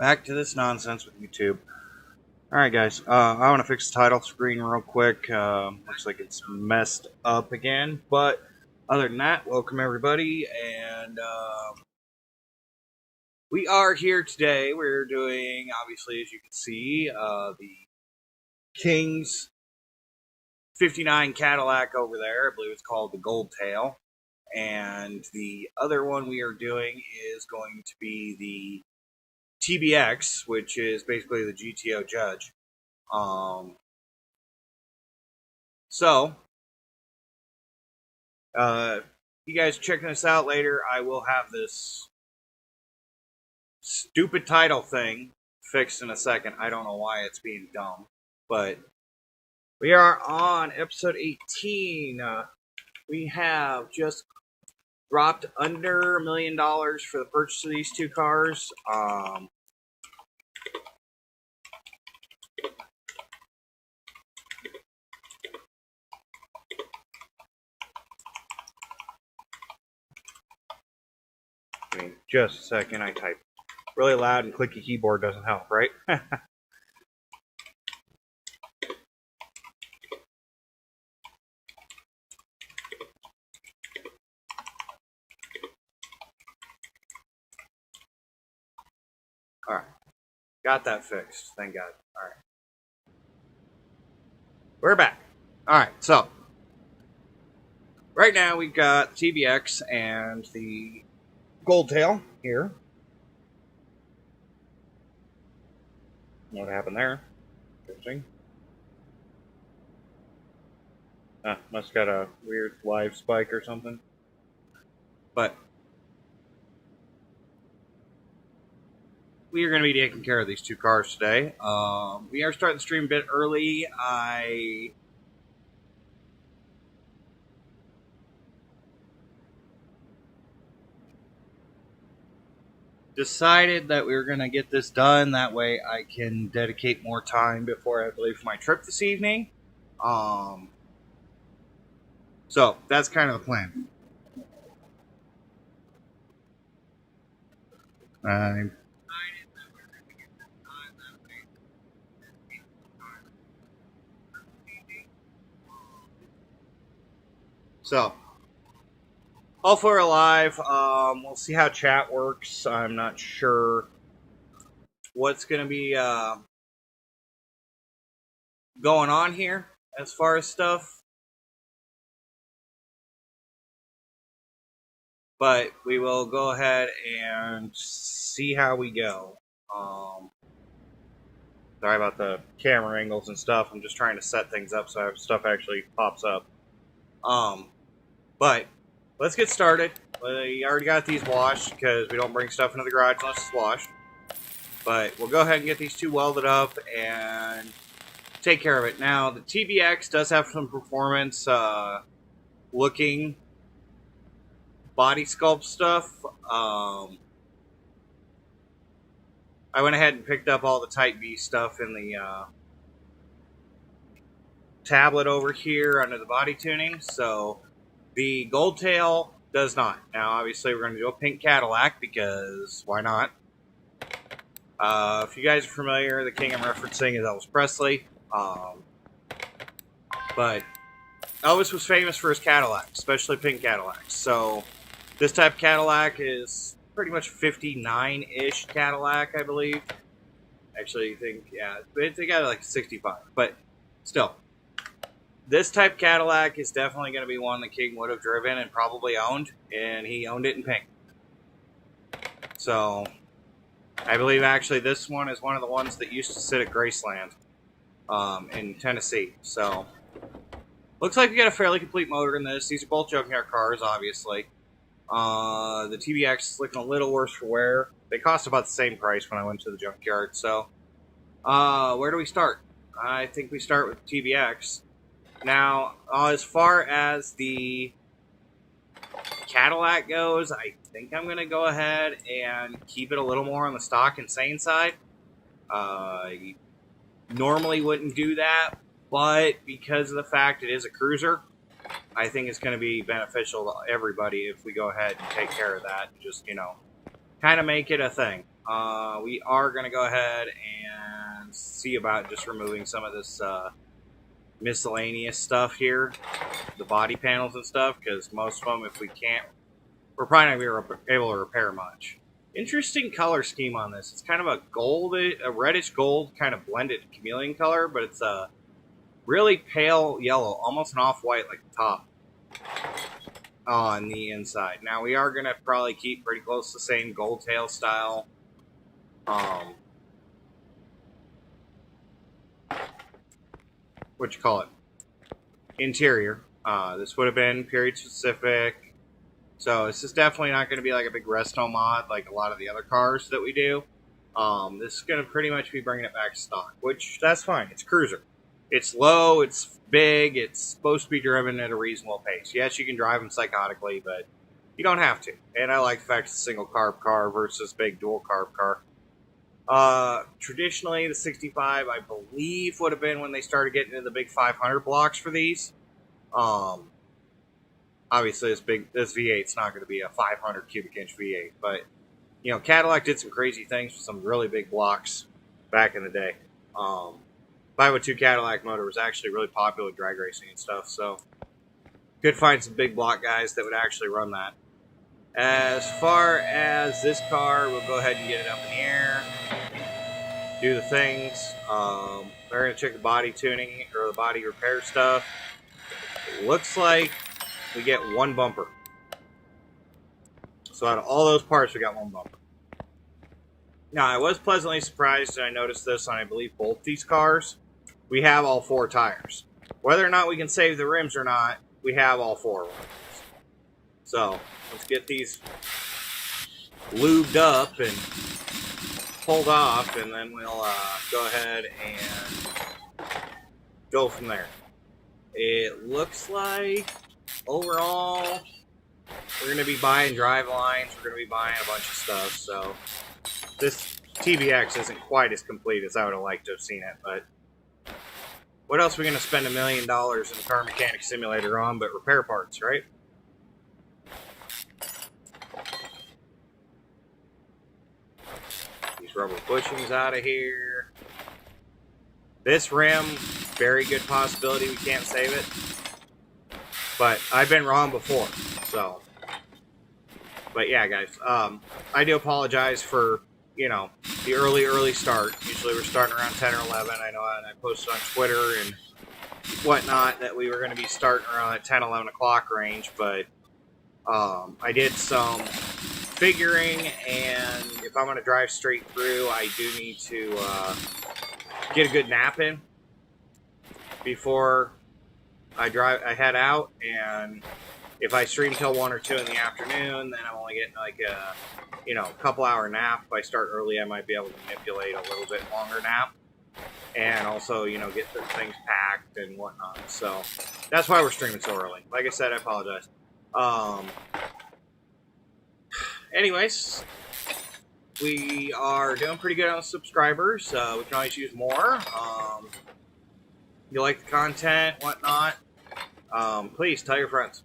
Back to this nonsense with YouTube. Alright guys, I want to fix the title screen real quick. Looks like it's messed up again, but other than that, welcome everybody, and we are here today. We're doing, obviously, as you can see, the King's 59 Cadillac over there. I believe it's called the Gold Tail. And the other one we are doing is going to be the TBX, which is basically the GTO Judge. You guys checking this out later, I will have this stupid title thing fixed in a second. I don't know why it's being dumb, but we are on episode 18. We have just dropped under $1 million for the purchase of these two cars. I mean, just a second, I type really loud and clicky keyboard doesn't help, right? Alright. Got that fixed. Thank God. Alright. We're back. Alright, so right now we've got TBX and the Gold Tail here. What happened there? Interesting. Must got a weird live spike or something. But we are going to be taking care of these two cars today. We are starting the stream a bit early. I decided that we were going to get this done. That way I can dedicate more time before I have to leave for my trip this evening. So that's kind of the plan. So hopefully we're live. We'll see how chat works. I'm not sure what's going to be going on here as far as stuff. But we will go ahead and see how we go. Sorry about the camera angles and stuff. I'm just trying to set things up so stuff actually pops up. But let's get started. We already got these washed because we don't bring stuff into the garage unless it's washed. But we'll go ahead and get these two welded up and take care of it. Now, the TBX does have some performance looking body sculpt stuff. I went ahead and picked up all the Type B stuff in the tablet over here under the body tuning. So the Gold Tail does not. Now, obviously, we're going to do a pink Cadillac because why not? If you guys are familiar, the king I'm referencing is Elvis Presley. But Elvis was famous for his Cadillacs, especially pink Cadillacs. So this type of Cadillac is pretty much 59-ish Cadillac, I believe. Actually, I think, yeah, they got like 65. But still, this type of Cadillac is definitely going to be one the King would have driven and probably owned, and he owned it in pink. So I believe actually this one is one of the ones that used to sit at Graceland in Tennessee. So looks like we got a fairly complete motor in this. These are both junkyard cars, obviously. The TBX is looking a little worse for wear. They cost about the same price when I went to the junkyard. So where do we start? I think we start with the TBX. Now, as far as the Cadillac goes, I think I'm going to go ahead and keep it a little more on the stock insane side. You normally wouldn't do that, but because of the fact it is a cruiser, I think it's going to be beneficial to everybody if we go ahead and take care of that and just, you know, kind of make it a thing. we are going to go ahead and see about just removing some of this miscellaneous stuff here, the body panels and stuff, because most of them, if we can't, we're probably not going to be able to repair much. Interesting color scheme on this. It's kind of a reddish gold kind of blended chameleon color, but it's a really pale yellow, almost an off-white like the top on the inside. Now we are going to probably keep pretty close to the same gold tail style. What you call it? Interior. This would have been period specific. So this is definitely not going to be like a big resto mod like a lot of the other cars that we do. This is going to pretty much be bringing it back to stock, which that's fine. It's cruiser. It's low, it's big, it's supposed to be driven at a reasonable pace. Yes, you can drive them psychotically, but you don't have to. And I like the fact it's a single carb car versus big dual carb car. Traditionally, the 65, I believe, would have been when they started getting into the big 500 blocks for these. Obviously, this V8's not going to be a 500 cubic inch V8, but you know, Cadillac did some crazy things with some really big blocks back in the day. 502 Cadillac motor was actually really popular with drag racing and stuff, so could find some big block guys that would actually run that. As far as this car, we'll go ahead and get it up in the air, do the things. We're going to check the body tuning or the body repair stuff. It looks like we get one bumper. So out of all those parts, we got one bumper. Now, I was pleasantly surprised, and I noticed this on, I believe, both these cars. We have all 4 tires. Whether or not we can save the rims or not, we have all 4 of them. So, let's get these lubed up and pulled off, and then we'll go ahead and go from there. It looks like, overall, we're going to be buying drive lines, we're going to be buying a bunch of stuff, so this TBX isn't quite as complete as I would have liked to have seen it, but what else are we going to spend $1 million in the car mechanic simulator on but repair parts, right? These rubber bushings out of here. This rim, very good possibility we can't save it, but I've been wrong before, so. But yeah, guys, I do apologize for, you know, the early start. Usually we're starting around 10 or 11. I know, and I posted on Twitter and whatnot that we were going to be starting around at 10, 11 o'clock range, but I did some figuring, and if I'm going to drive straight through, I do need to get a good nap in before I head out, and if I stream till 1 or 2 in the afternoon, then I'm only getting like a, you know, couple hour nap. If I start early, I might be able to manipulate a little bit longer nap. And also, you know, get the things packed and whatnot. So, that's why we're streaming so early. Like I said, I apologize. Anyways, we are doing pretty good on subscribers. We can always use more. If you like the content, whatnot, please tell your friends.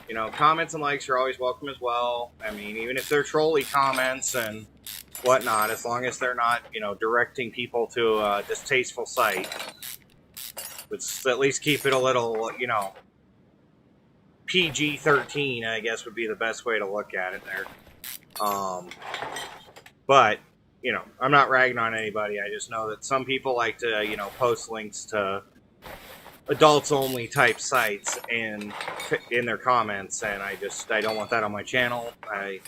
You know, comments and likes are always welcome as well. I mean, even if they're trolly comments and whatnot, as long as they're not, you know, directing people to a distasteful site. Let's at least keep it a little, you know, PG-13, I guess, would be the best way to look at it there. But, you know, I'm not ragging on anybody. I just know that some people like to, you know, post links to adults only type sites in their comments, and I don't want that on my channel. I've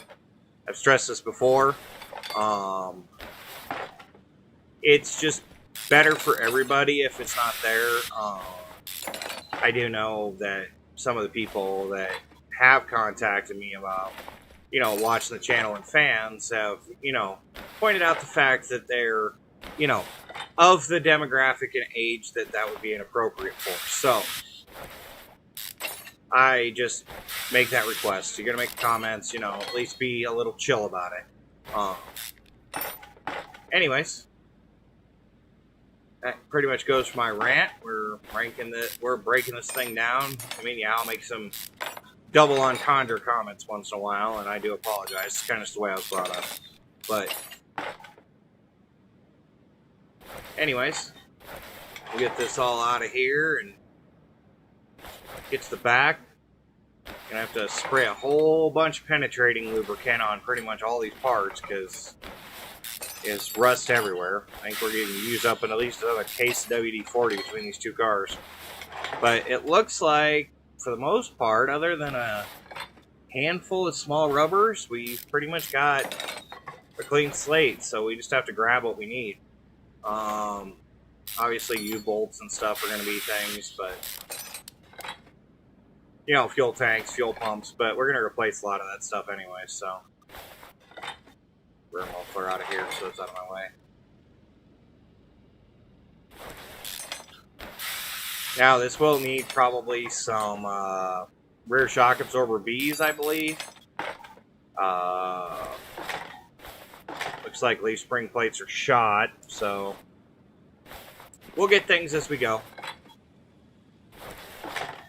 stressed this before. It's just better for everybody if it's not there. I do know that some of the people that have contacted me about, you know, watching the channel and fans have, you know, pointed out the fact that they're, you know, of the demographic and age that would be inappropriate for. So, I just make that request. You're going to make comments, you know, at least be a little chill about it. Anyways, that pretty much goes for my rant. We're breaking this thing down. I mean, yeah, I'll make some double entendre comments once in a while, and I do apologize. It's kind of just the way I was brought up. But anyways, we'll get this all out of here and get to the back. Gonna have to spray a whole bunch of penetrating lubricant on pretty much all these parts because there's rust everywhere. I think we're going to use up at least another case of WD-40 between these two cars. But it looks like, for the most part, other than a handful of small rubbers, we've pretty much got a clean slate. So we just have to grab what we need. Obviously, U-bolts and stuff are going to be things, but you know, fuel tanks, fuel pumps, but we're going to replace a lot of that stuff anyway, so rear muffler out of here so it's out of my way. Now, this will need probably some rear shock absorber Bs, I believe. Looks like leaf spring plates are shot, so we'll get things as we go.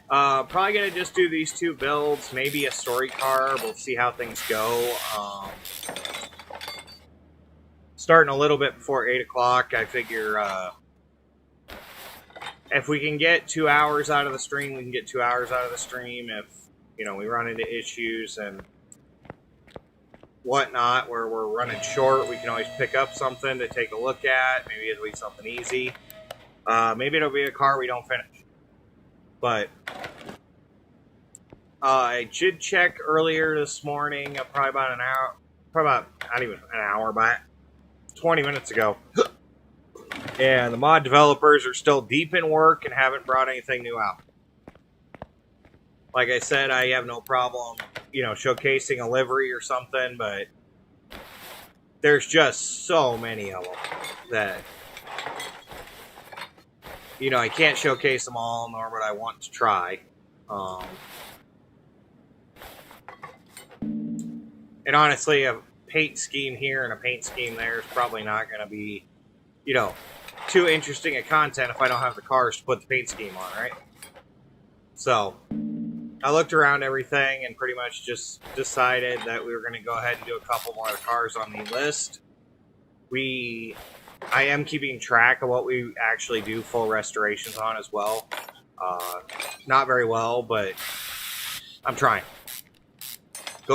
Probably gonna just do these two builds, maybe a story car. We'll see how things go. Starting a little bit before 8 o'clock, I figure if we can get 2 hours out of the stream, we can get 2 hours out of the stream. If, you know, we run into issues and whatnot where we're running short, we can always pick up something to take a look at. Maybe it'll be something easy. Maybe it'll be a car we don't finish. But I did check earlier this morning, probably about an hour, probably about, not even an hour, but 20 minutes ago. And the mod developers are still deep in work and haven't brought anything new out. Like I said, I have no problem, you know, showcasing a livery or something, but there's just so many of them that, you know, I can't showcase them all, nor would I want to try. And honestly, a paint scheme here and a paint scheme there is probably not going to be, you know, too interesting a content if I don't have the cars to put the paint scheme on, right? So, I looked around everything and pretty much just decided that we were going to go ahead and do a couple more of the cars on the list. I am keeping track of what we actually do full restorations on as well. Not very well, but I'm trying.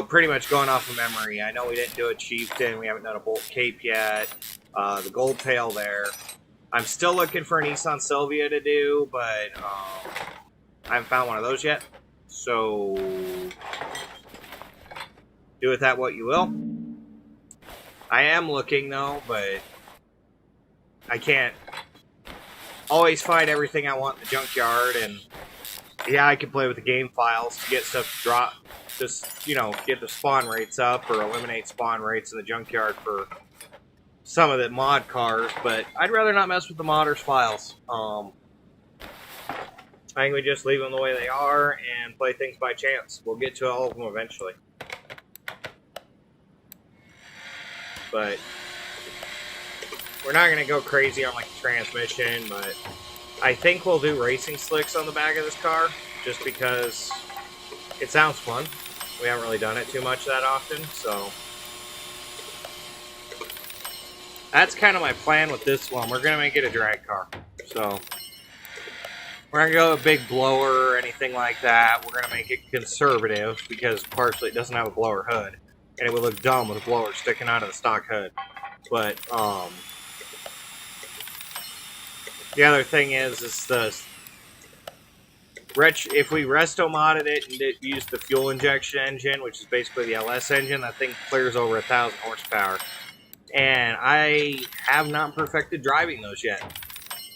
Pretty much going off of memory. I know we didn't do a Chieftain. We haven't done a Bolt Cape yet. The Gold Tail there. I'm still looking for a Nissan Silvia to do, but I haven't found one of those yet. So, do with that what you will. I am looking, though, but I can't always find everything I want in the junkyard, and yeah, I can play with the game files to get stuff to drop, just, you know, get the spawn rates up or eliminate spawn rates in the junkyard for some of the mod cars, but I'd rather not mess with the modders' files. I think we just leave them the way they are and play things by chance. We'll get to all of them eventually. But we're not going to go crazy on like the transmission, but I think we'll do racing slicks on the back of this car just because it sounds fun. We haven't really done it too much that often, so that's kind of my plan with this one. We're going to make it a drag car. So we're not going to go a big blower or anything like that. We're going to make it conservative because partially it doesn't have a blower hood. And it would look dumb with a blower sticking out of the stock hood. But, the other thing is if we resto modded it and used the fuel injection engine, which is basically the LS engine, that thing clears over 1,000 horsepower. And I have not perfected driving those yet.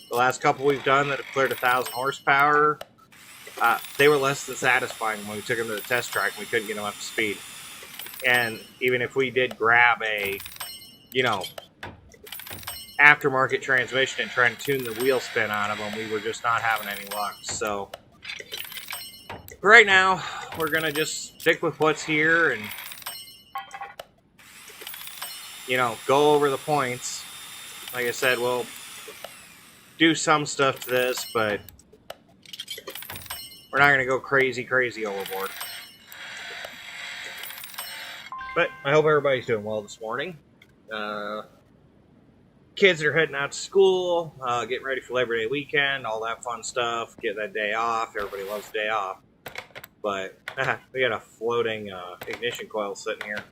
The last couple we've done that have cleared 1,000 horsepower, they were less than satisfying when we took them to the test track and we couldn't get them up to speed. And even if we did grab a, you know, aftermarket transmission and try and tune the wheel spin out of them, we were just not having any luck. So, right now, we're going to just stick with what's here and, you know, go over the points. Like I said, we'll do some stuff to this, but we're not going to go crazy overboard. But I hope everybody's doing well this morning. Kids are heading out to school, getting ready for Labor Day weekend, all that fun stuff. Get that day off. Everybody loves a day off. But we got a floating ignition coil sitting here.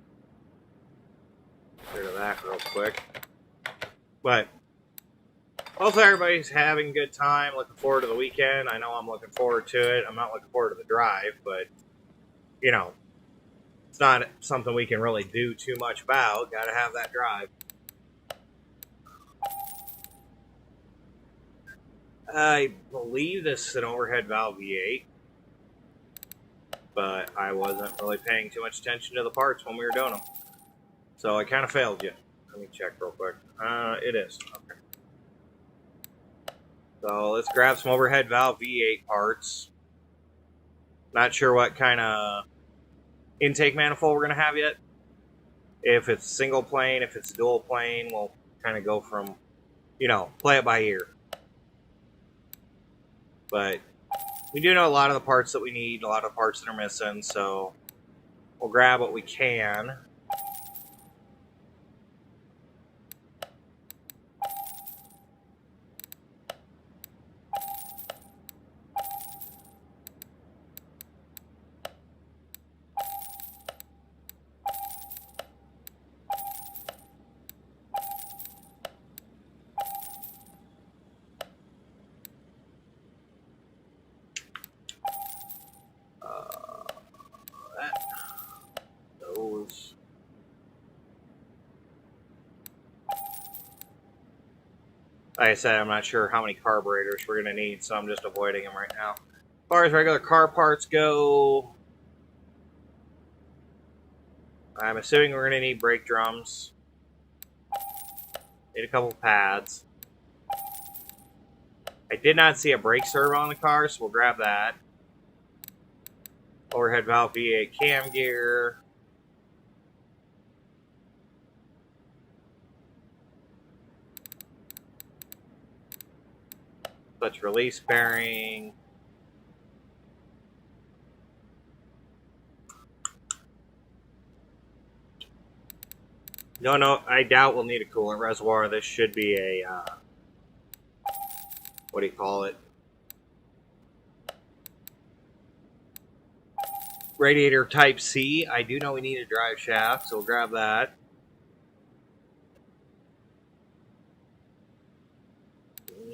Get rid of that real quick. But hopefully everybody's having a good time. Looking forward to the weekend. I know I'm looking forward to it. I'm not looking forward to the drive, but you know, it's not something we can really do too much about. Got to have that drive. I believe this is an overhead valve V8, but I wasn't really paying too much attention to the parts when we were doing them. So I kind of failed you. Let me check real quick. It is. Okay. So let's grab some overhead valve V8 parts. Not sure what kind of intake manifold we're going to have yet. If it's single plane, if it's dual plane, we'll kind of go from, you know, play it by ear. But we do know a lot of the parts that we need, a lot of the parts that are missing, so we'll grab what we can. Those. Like I said, I'm not sure how many carburetors we're going to need, so I'm just avoiding them right now. As far as regular car parts go, I'm assuming we're going to need brake drums. Need a couple pads. I did not see a brake servo on the car, so we'll grab that. Overhead valve V8 cam gear. Clutch release bearing. No, I doubt we'll need a coolant reservoir. This should be a, what do you call it? Radiator type C. I do know we need a drive shaft, so we'll grab that.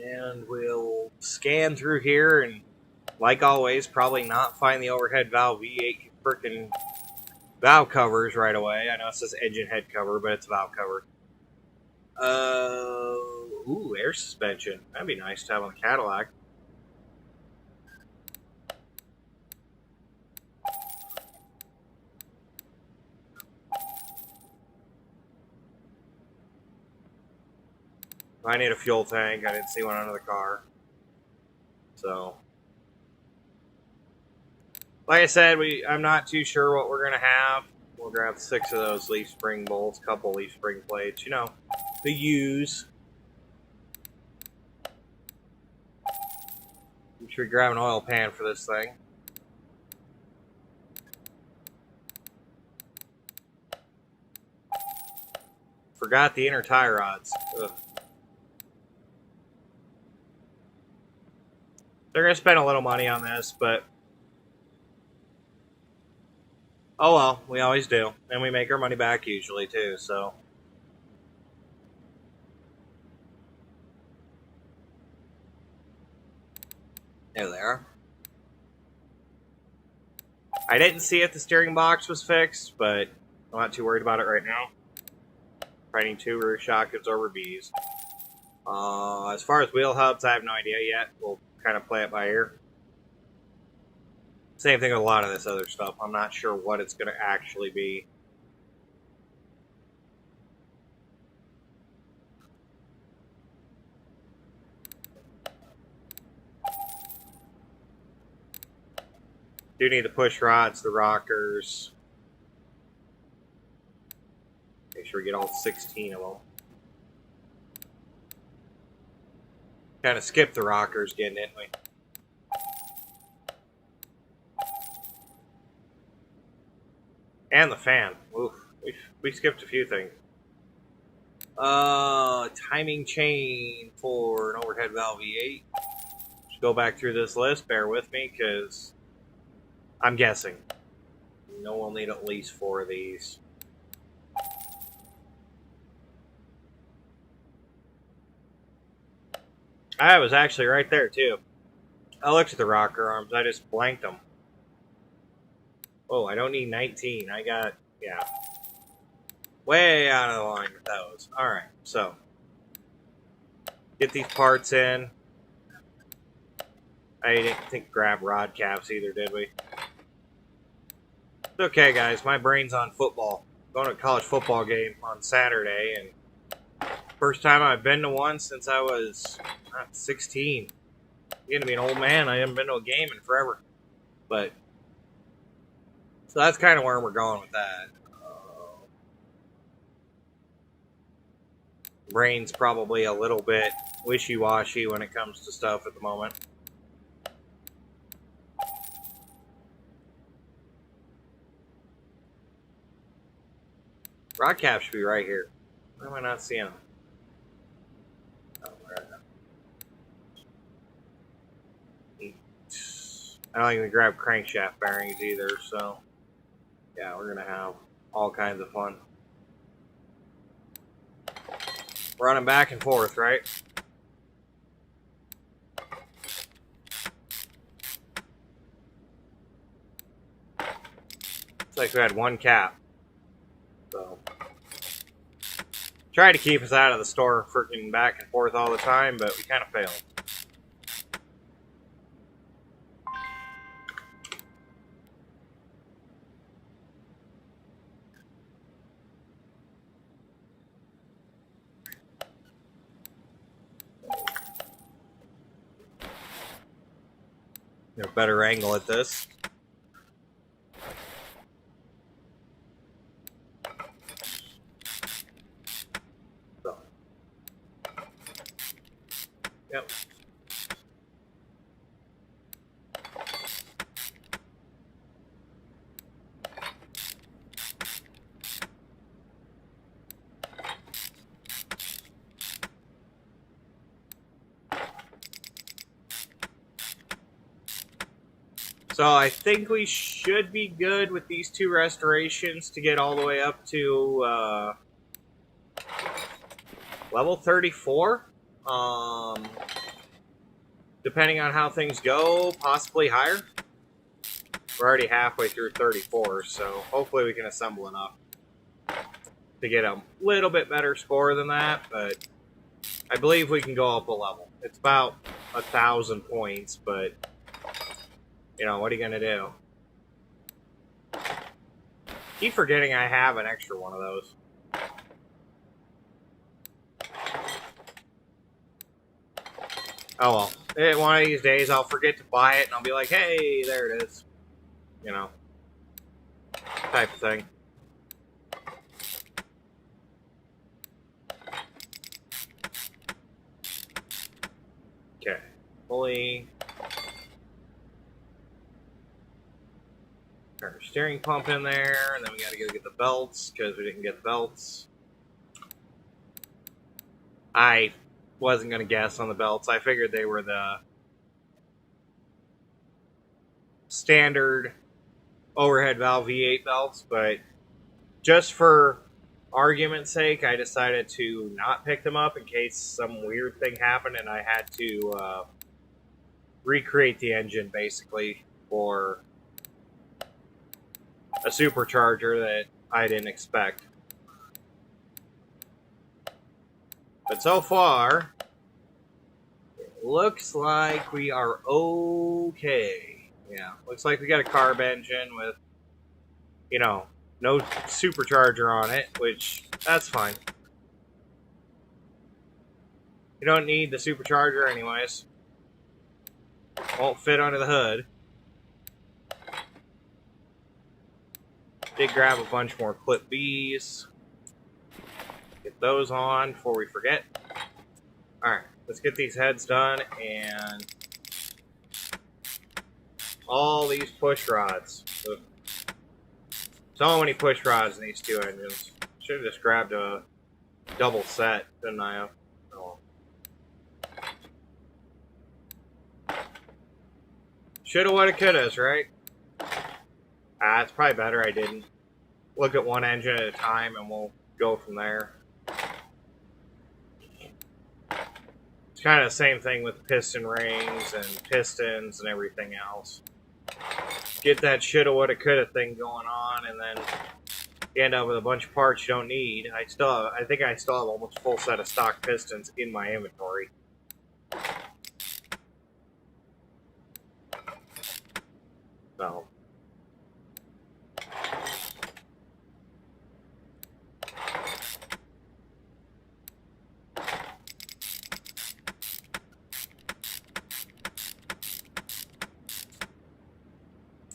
And we'll scan through here and, like always, probably not find the overhead valve V8 freaking valve covers right away. I know it says engine head cover, but it's valve cover. Ooh, air suspension. That'd be nice to have on the Cadillac. I need a fuel tank. I didn't see one under the car. So, like I said, I'm not too sure what we're going to have. We'll grab 6 of those leaf spring bolts, couple leaf spring plates, you know, the use. I'm sure we grab an oil pan for this thing. Forgot the inner tie rods. Ugh. They're going to spend a little money on this, but oh well, we always do. And we make our money back usually too, so. There they are. I didn't see if the steering box was fixed, but I'm not too worried about it right now. Probably need 2 rear shock absorber Bs. As far as wheel hubs, I have no idea yet. We'll kind of play it by ear. Same thing with a lot of this other stuff. I'm not sure what it's going to actually be. Do need the push rods, the rockers. Make sure we get all 16 of them. Kind of skipped the rockers again, didn't we? And the fan. Oof. We skipped a few things. Timing chain for an overhead valve V8. Just go back through this list. Bear with me, because I'm guessing. No, we'll need at least 4 of these. I was actually right there, too. I looked at the rocker arms. I just blanked them. Oh, I don't need 19. I got, yeah. Way out of the line with those. Alright, so. Get these parts in. I didn't think grab rod caps either, did we? It's okay, guys. My brain's on football. Going to a college football game on Saturday, and first time I've been to one since I was 16. Getting to be an old man. I haven't been to a game in forever. But, so that's kind of where we're going with that. Brain's probably a little bit wishy-washy when it comes to stuff at the moment. Rod cap should be right here. Why am I not seeing them? Oh, right. I don't think we grab crankshaft bearings either, so yeah, we're gonna have all kinds of fun. Running back and forth, right? Looks like we had one cap. So tried to keep us out of the store freaking back and forth all the time, but we kind of failed. Get a better angle at this. So. Yep. So I think we should be good with these 2 restorations to get all the way up to level 34. Depending on how things go, possibly higher. We're already halfway through 34, so hopefully we can assemble enough to get a little bit better score than that, but I believe we can go up a level. It's about 1,000 points, but you know, what are you going to do? Keep forgetting I have an extra one of those. Oh well. One of these days I'll forget to buy it and I'll be like, hey, there it is. You know. Type of thing. Okay. Fully. Turn our steering pump in there, and then we gotta go get the belts, because we didn't get the belts. I wasn't gonna guess on the belts. I figured they were the standard overhead valve V8 belts, but just for argument's sake, I decided to not pick them up in case some weird thing happened and I had to recreate the engine, basically, for a supercharger that I didn't expect. But so far, it looks like we are okay. Yeah, looks like we got a carb engine with, you know, no supercharger on it, which, that's fine. You don't need the supercharger anyways. Won't fit under the hood. Did grab a bunch more clip Bs. Get those on before we forget. Alright, let's get these heads done and all these push rods. So many push rods in these 2 engines. Should have just grabbed a double set, didn't I? Oh. Shoulda, woulda, couldas, right? It's probably better I didn't. Look at one engine at a time and we'll go from there. It's kind of the same thing with piston rings and pistons and everything else. Get that shoulda, woulda, coulda thing going on, and then you end up with a bunch of parts you don't need. I think I still have almost a full set of stock pistons in my inventory. So.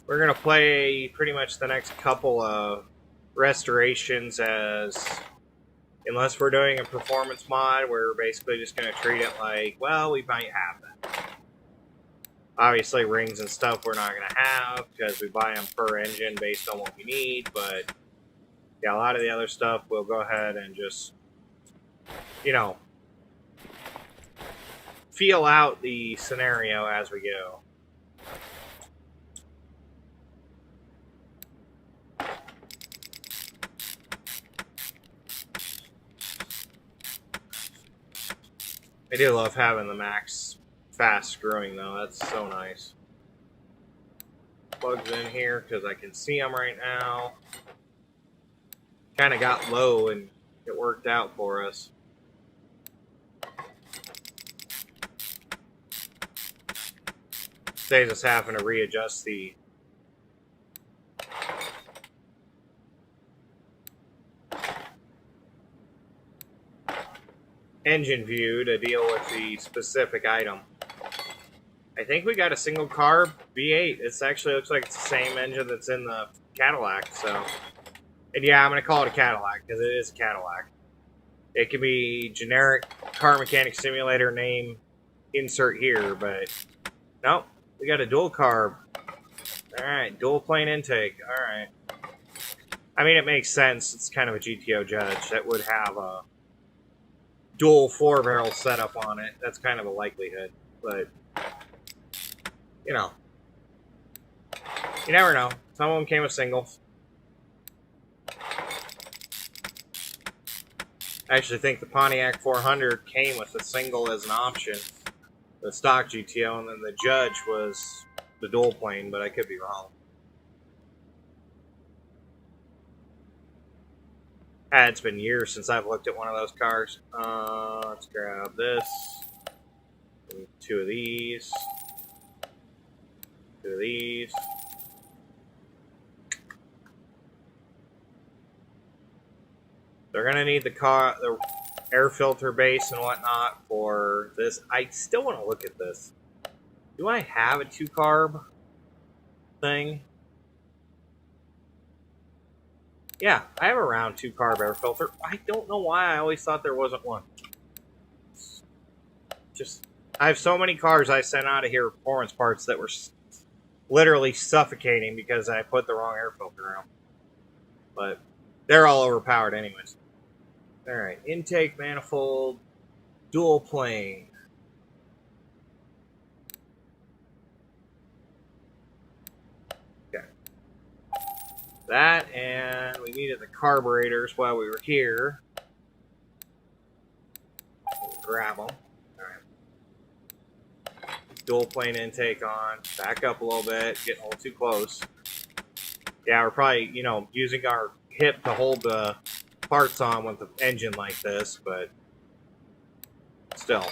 We're going to play pretty much the next couple of restorations as, unless we're doing a performance mod, we're basically just going to treat it like, well, we might have that. Obviously, rings and stuff we're not going to have because we buy them per engine based on what we need, but yeah, a lot of the other stuff we'll go ahead and just, you know, feel out the scenario as we go. I do love having the max fast screwing though, that's so nice. Plugs in here because I can see them right now. Kind of got low and it worked out for us. Saves us having to readjust the engine view to deal with the specific item. I think we got a single carb V8. It actually looks like it's the same engine that's in the Cadillac, so. And yeah, I'm going to call it a Cadillac because it is a Cadillac. It could be generic car mechanic simulator name insert here, but nope, we got a dual carb. Alright, dual plane intake. Alright. I mean, it makes sense. It's kind of a GTO Judge that would have a dual 4-barrel setup on it. That's kind of a likelihood, but you know, you never know. Some of them came with singles. I actually think the Pontiac 400 came with a single as an option, the stock GTO, and then the Judge was the dual plane, but I could be wrong. It's been years since I've looked at one of those cars. Let's grab this. Two of these. Two of these. They're going to need the air filter base and whatnot for this. I still want to look at this. Do I have a 2-carb thing? Yeah, I have a round 2-carb air filter. I don't know why I always thought there wasn't one. Just, I have so many cars I sent out of here, performance parts, that were literally suffocating because I put the wrong air filter on. But they're all overpowered anyways. Alright, intake, manifold, dual plane. Okay. That, and we needed the carburetors while we were here. Grab them. Alright. Dual plane intake on. Back up a little bit. Getting a little too close. Yeah, we're probably, you know, using our hip to hold the parts on with the engine like this, but still.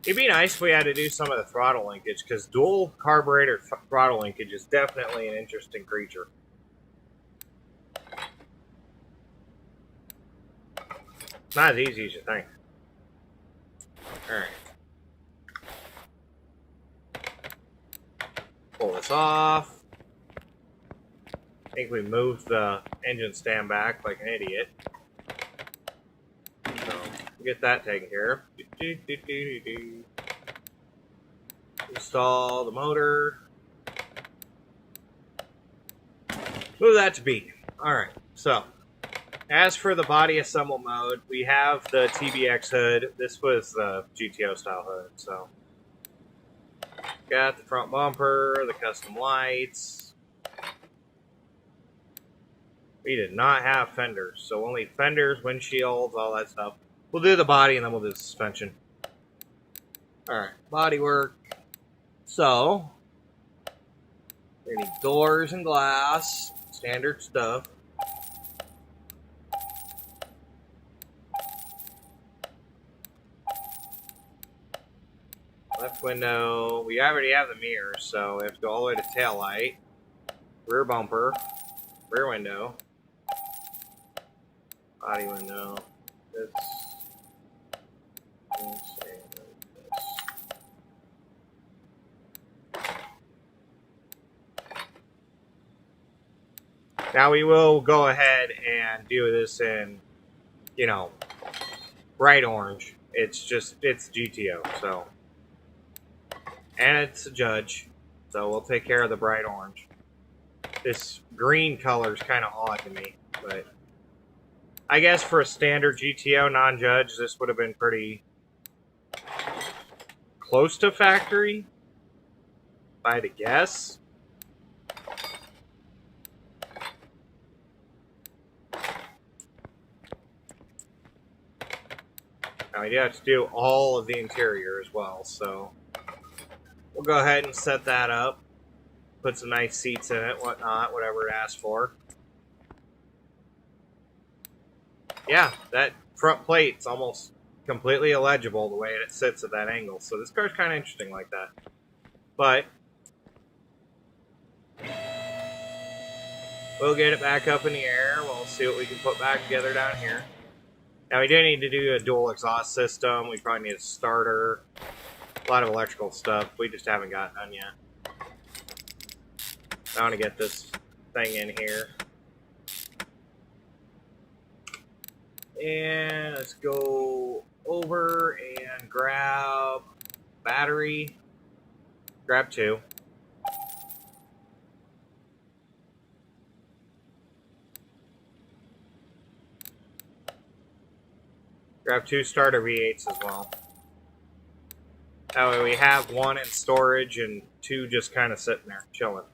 It'd be nice if we had to do some of the throttle linkage, because dual carburetor throttle linkage is definitely an interesting creature. Not as easy as you think. Alright. Pull this off. I think we moved the engine stand back like an idiot. So, get that taken care of. Install the motor. Move that to B. Alright, so As for the body assemble mode, we have the TBX hood. This was the GTO style hood, so. Got the front bumper, the custom lights. We did not have fenders, so only fenders, windshields, all that stuff. We'll do the body and then we'll do the suspension. Alright, body work. So, we need doors and glass, standard stuff. Left window, we already have the mirrors, so we have to go all the way to tail light. Rear bumper, rear window, body window. Now we will go ahead and do this in, you know, bright orange. It's GTO, so. And it's a Judge, so we'll take care of the bright orange. This green color is kind of odd to me, but I guess for a standard GTO non-Judge, this would have been pretty close to factory, if I had to guess. Now we do have to do all of the interior as well, so we'll go ahead and set that up. Put some nice seats in it, whatnot, whatever it asks for. Yeah, that front plate's almost completely illegible the way it sits at that angle. So this car's kind of interesting like that. But we'll get it back up in the air. We'll see what we can put back together down here. Now we do need to do a dual exhaust system. We probably need a starter. A lot of electrical stuff. We just haven't gotten done yet. I want to get this thing in here. And let's go over and grab battery. Grab 2. Grab 2 starter V8s as well. That way we have 1 in storage and 2 just kind of sitting there, chilling.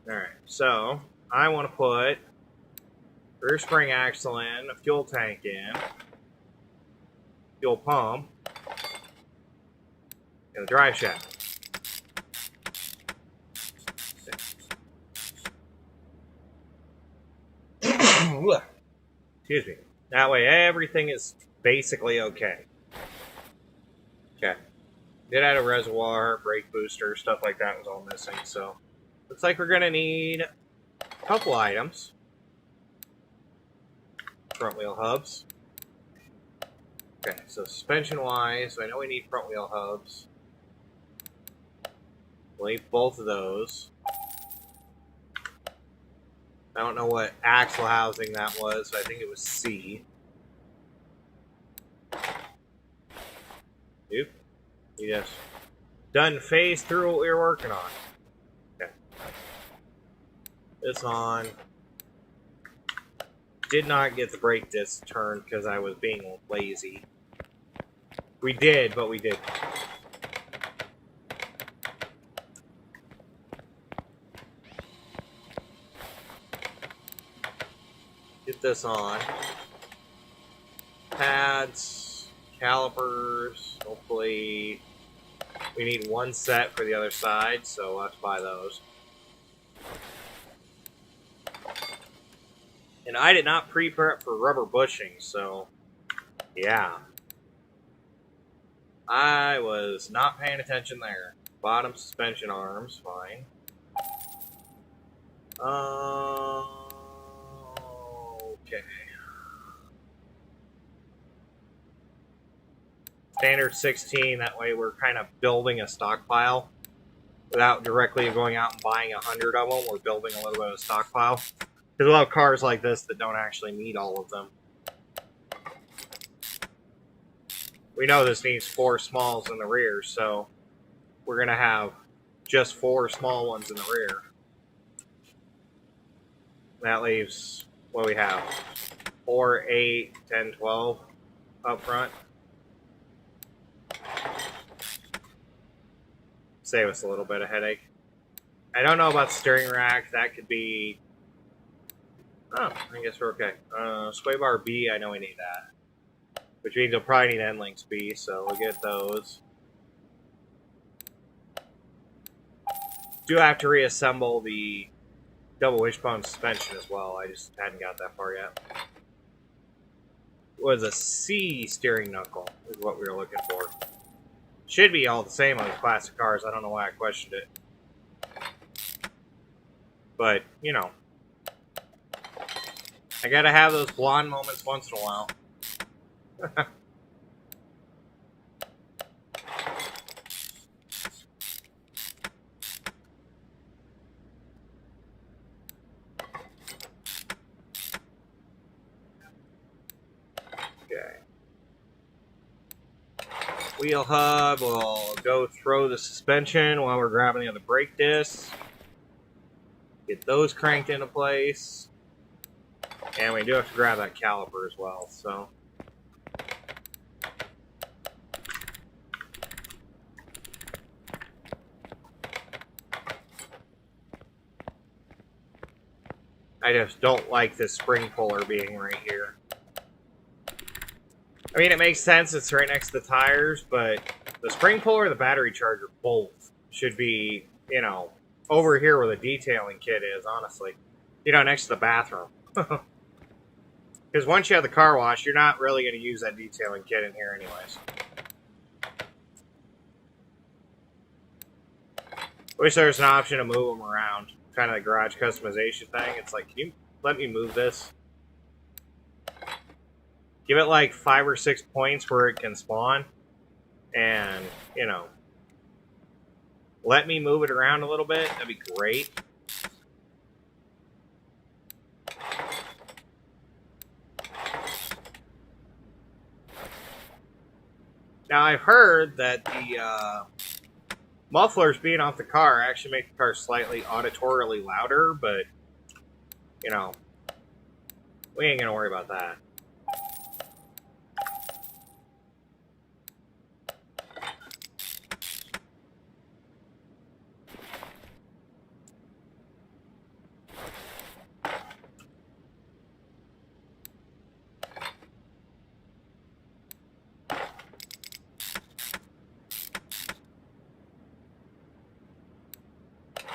Alright, so I want to put rear spring axle in, a fuel tank in, fuel pump, and a drive shaft. Excuse me. That way everything is basically okay. Okay. Did add a reservoir, brake booster, stuff like that was all missing, so looks like we're gonna need a couple items. Front wheel hubs. Okay, so suspension wise, I know we need front wheel hubs. We'll need both of those. I don't know what axle housing that was, but I think it was C. Oop. Yes. Done phase through what we were working on. Okay. This on. Did not get the brake disc turned because I was being lazy. We did, but we didn't. Get this on. Pads, calipers, hopefully we need 1 set for the other side, so we'll have to buy those. And I did not pre-prep for rubber bushing, so yeah. I was not paying attention there. Bottom suspension arms, fine. Okay. Standard 16, that way we're kind of building a stockpile. Without directly going out and buying 100 of them, we're building a little bit of a stockpile. There's a lot of cars like this that don't actually need all of them. We know this needs 4 smalls in the rear, so we're going to have just 4 small ones in the rear. That leaves what we have? 4, 8, 10, 12 up front. Save us a little bit of headache. I don't know about steering rack. That could be... Oh, I guess we're okay. Sway bar B, I know we need that. Which means we'll probably need end links B, so we'll get those. Do have to reassemble the double wishbone suspension as well. I just hadn't got that far yet. It was a C steering knuckle, is what we were looking for. Should be all the same on these classic cars. I don't know why I questioned it. But, you know. I gotta have those blonde moments once in a while. Okay. Wheel hub, we'll go throw the suspension while we're grabbing the other brake discs. Get those cranked into place. And we do have to grab that caliper as well, so. I just don't like this spring puller being right here. I mean, it makes sense, it's right next to the tires, but the spring puller and the battery charger both should be, you know, over here where the detailing kit is, honestly. You know, next to the bathroom. Because once you have the car wash, you're not really going to use that detailing kit in here anyways. Wish there was an option to move them around. Kind of the garage customization thing. It's like, can you let me move this? Give it like 5 or 6 points where it can spawn. And, you know, let me move it around a little bit. That'd be great. Now, I've heard that the mufflers being off the car actually make the car slightly auditorily louder, but, you know, we ain't gonna worry about that.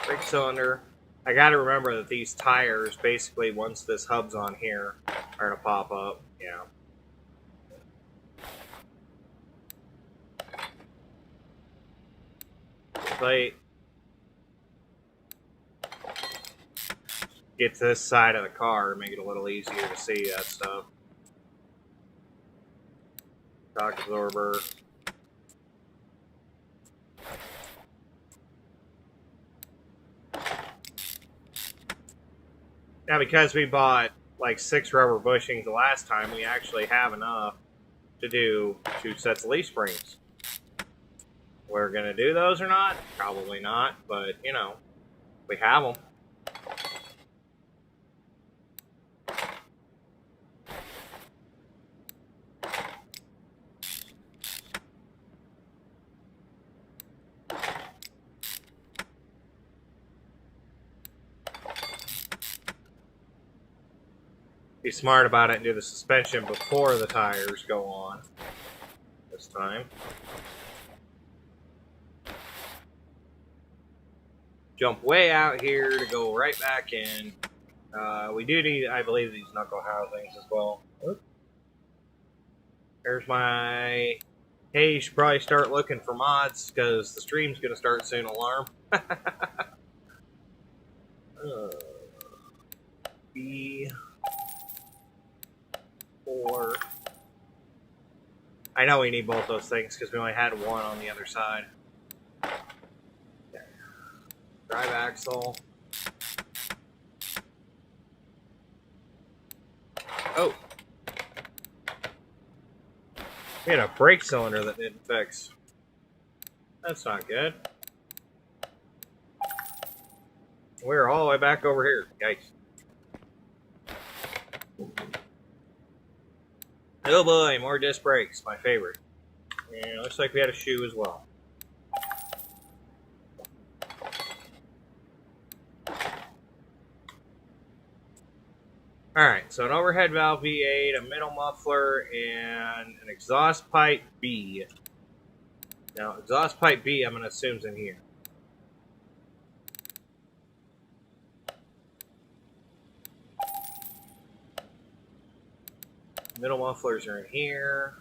Brake cylinder. I gotta remember that these tires, basically, once this hub's on here, are gonna pop up. Yeah. Plate. Get to this side of the car, make it a little easier to see that stuff. Shock absorber. Now, because we bought like 6 rubber bushings the last time, we actually have enough to do 2 sets of leaf springs. We're going to do those or not? Probably not, but, you know, we have them. Be smart about it and do the suspension before the tires go on this time. Jump way out here to go right back in. We do need, I believe, these knuckle housings as well. Oops. There's my... Hey, you should probably start looking for mods because the stream's going to start soon, alarm. B... 4. I know we need both those things because we only had one on the other side. Okay. Drive axle. Oh. We had a brake cylinder that didn't fix. That's not good. We're all the way back over here. Yikes. Oh boy, more disc brakes, my favorite. And looks like we had a shoe as well. Alright, so an overhead valve V8, a middle muffler, and an exhaust pipe B. Now, exhaust pipe B, I'm going to assume is in here. Middle mufflers are in here.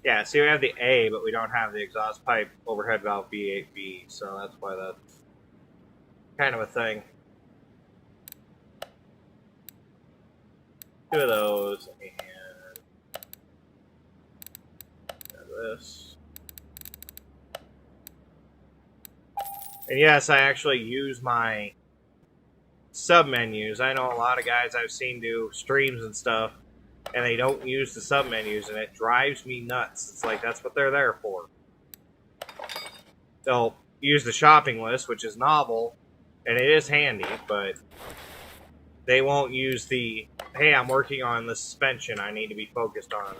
Yeah, see, we have the A, but we don't have the exhaust pipe overhead valve V8B, so that's why that's kind of a thing. Two of those, and this. And yes, I actually use my sub-menus. I know a lot of guys I've seen do streams and stuff, and they don't use the sub-menus, and it drives me nuts. It's like, that's what they're there for. They'll use the shopping list, which is novel, and it is handy, but they won't use the, hey, I'm working on the suspension, I need to be focused on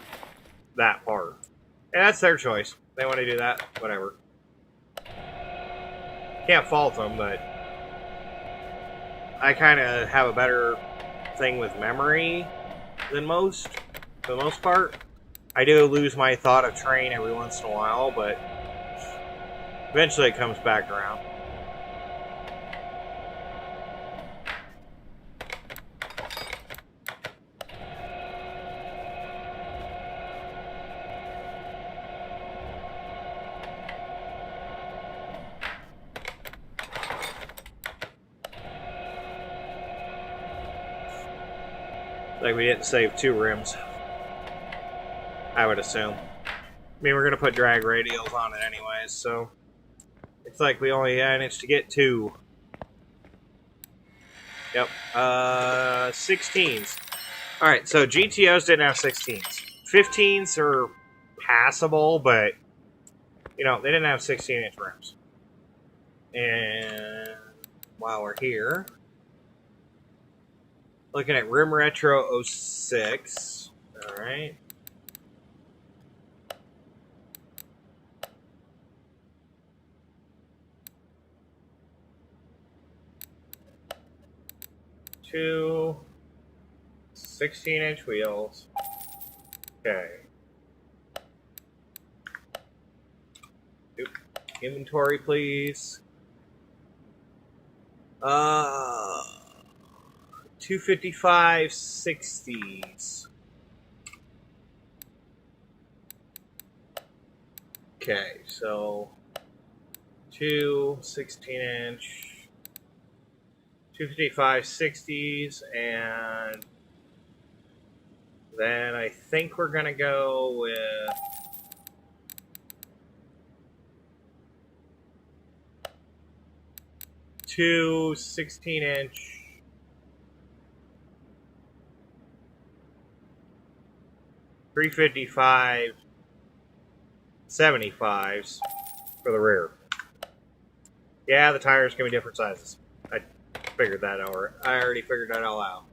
that part. And that's their choice. They want to do that, whatever. Can't fault them, but I kind of have a better thing with memory than most, for the most part. I do lose my thought of train every once in a while, but eventually it comes back around. Like we didn't save 2 rims, I would assume. I mean, we're going to put drag radials on it anyways, so it's like we only managed to get 2. Yep, 16s. Alright, so GTOs didn't have 16s. 15s are passable, but, you know, they didn't have 16-inch rims. And while we're here, looking at Rim Retro 06. Alright. Two 16-inch wheels. Okay. Oop. Inventory, please. 255 60s. Okay, so 2 16-inch 255 60s, and then I think we're gonna go with two 16-inch 355 75s for the rear. Yeah, the tires can be different sizes. I figured that out. I already figured that all out.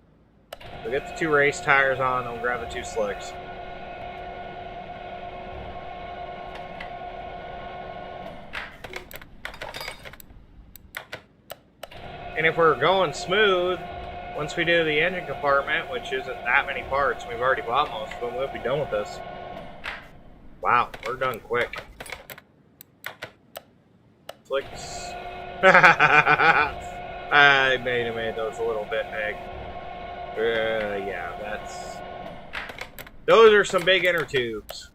We'll get the 2 race tires on, and we'll grab the 2 slicks. And if we're going smooth, once we do the engine compartment, which isn't that many parts, we've already bought most of them, we'll be done with this. Wow, we're done quick. Flicks. I made those a little bit big. Yeah, that's... Those are some big inner tubes.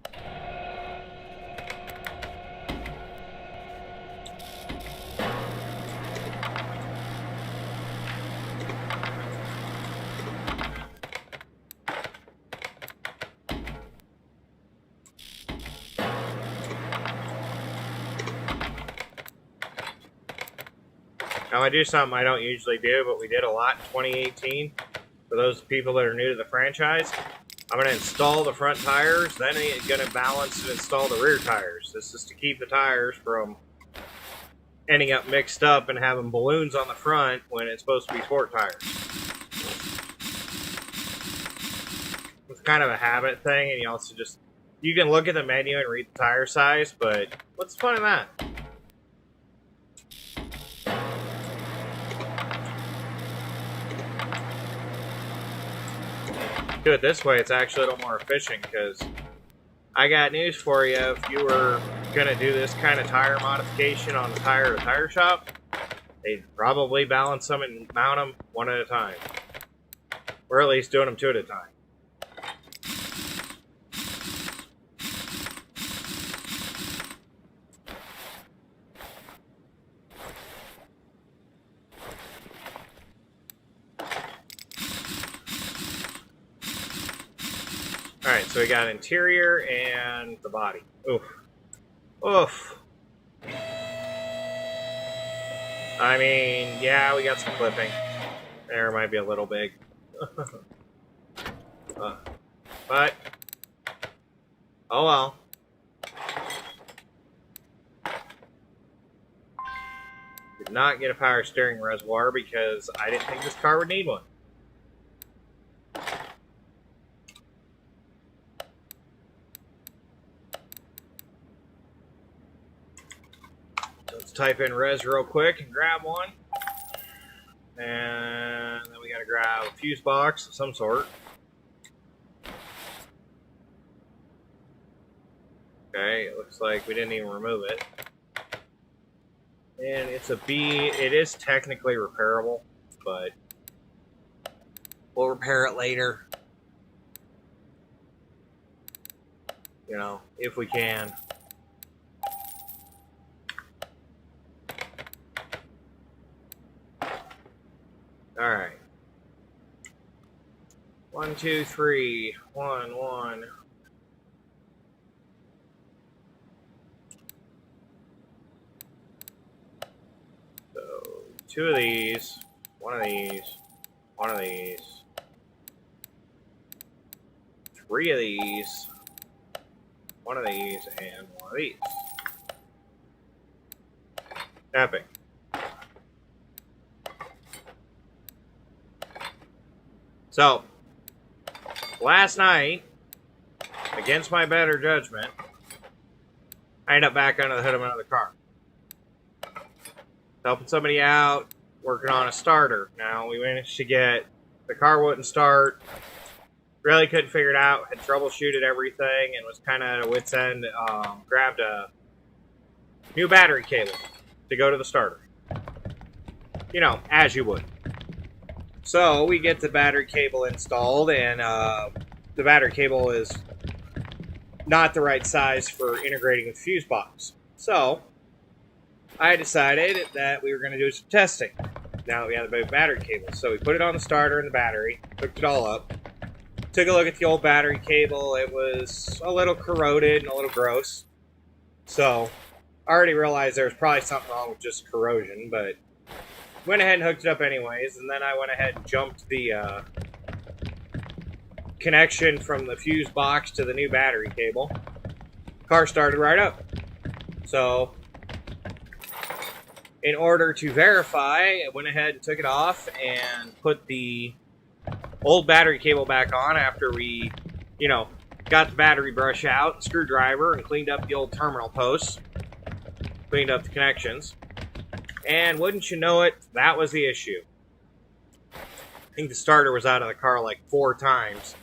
Now I do something I don't usually do, but we did a lot in 2018. For those people that are new to the franchise, I'm going to install the front tires, then I'm going to balance and install the rear tires. This is to keep the tires from ending up mixed up and having balloons on the front when it's supposed to be sport tires. It's kind of a habit thing, and you also just, you can look at the menu and read the tire size, but what's the fun in that? Do it this way, it's actually a little more efficient, because I got news for you. If you were going to do this kind of tire modification on the tire at a tire shop, they'd probably balance them and mount them one at a time. Or at least doing them two at a time. Alright, so we got interior and the body. Oof. Oof. I mean, yeah, we got some clipping. There might be a little big. But, oh well. Did not get a power steering reservoir because I didn't think this car would need one. Let's type in res real quick and grab one. And then we gotta grab a fuse box of some sort. Okay, it looks like we didn't even remove it. And it's a B. It is technically repairable, but we'll repair it later. You know, if we can. Alright. 1, 2, 3. 1, 1. So, 2 of these. 1 of these. 1 of these. 3 of these. 1 of these. And 1 of these. Epic. So, last night, against my better judgment, I ended up back under the hood of another car. Helping somebody out, working on a starter. Now, we managed to get, the car wouldn't start, really couldn't figure it out, had troubleshooted everything, and was kind of at a wit's end, grabbed a new battery cable to go to the starter. You know, as you would. So, we get the battery cable installed, and the battery cable is not the right size for integrating with the fuse box. So, I decided that we were going to do some testing. Now that we have the battery cable. So, we put it on the starter and the battery, hooked it all up, took a look at the old battery cable. It was a little corroded and a little gross. So, I already realized there was probably something wrong with just corrosion, but went ahead and hooked it up anyways, and then I went ahead and jumped the connection from the fuse box to the new battery cable. Car started right up. So, in order to verify, I went ahead and took it off and put the old battery cable back on after we, you know, got the battery brush out, screwdriver, and cleaned up the old terminal posts. Cleaned up the connections. And wouldn't you know it, that was the issue. I think the starter was out of the car like 4 times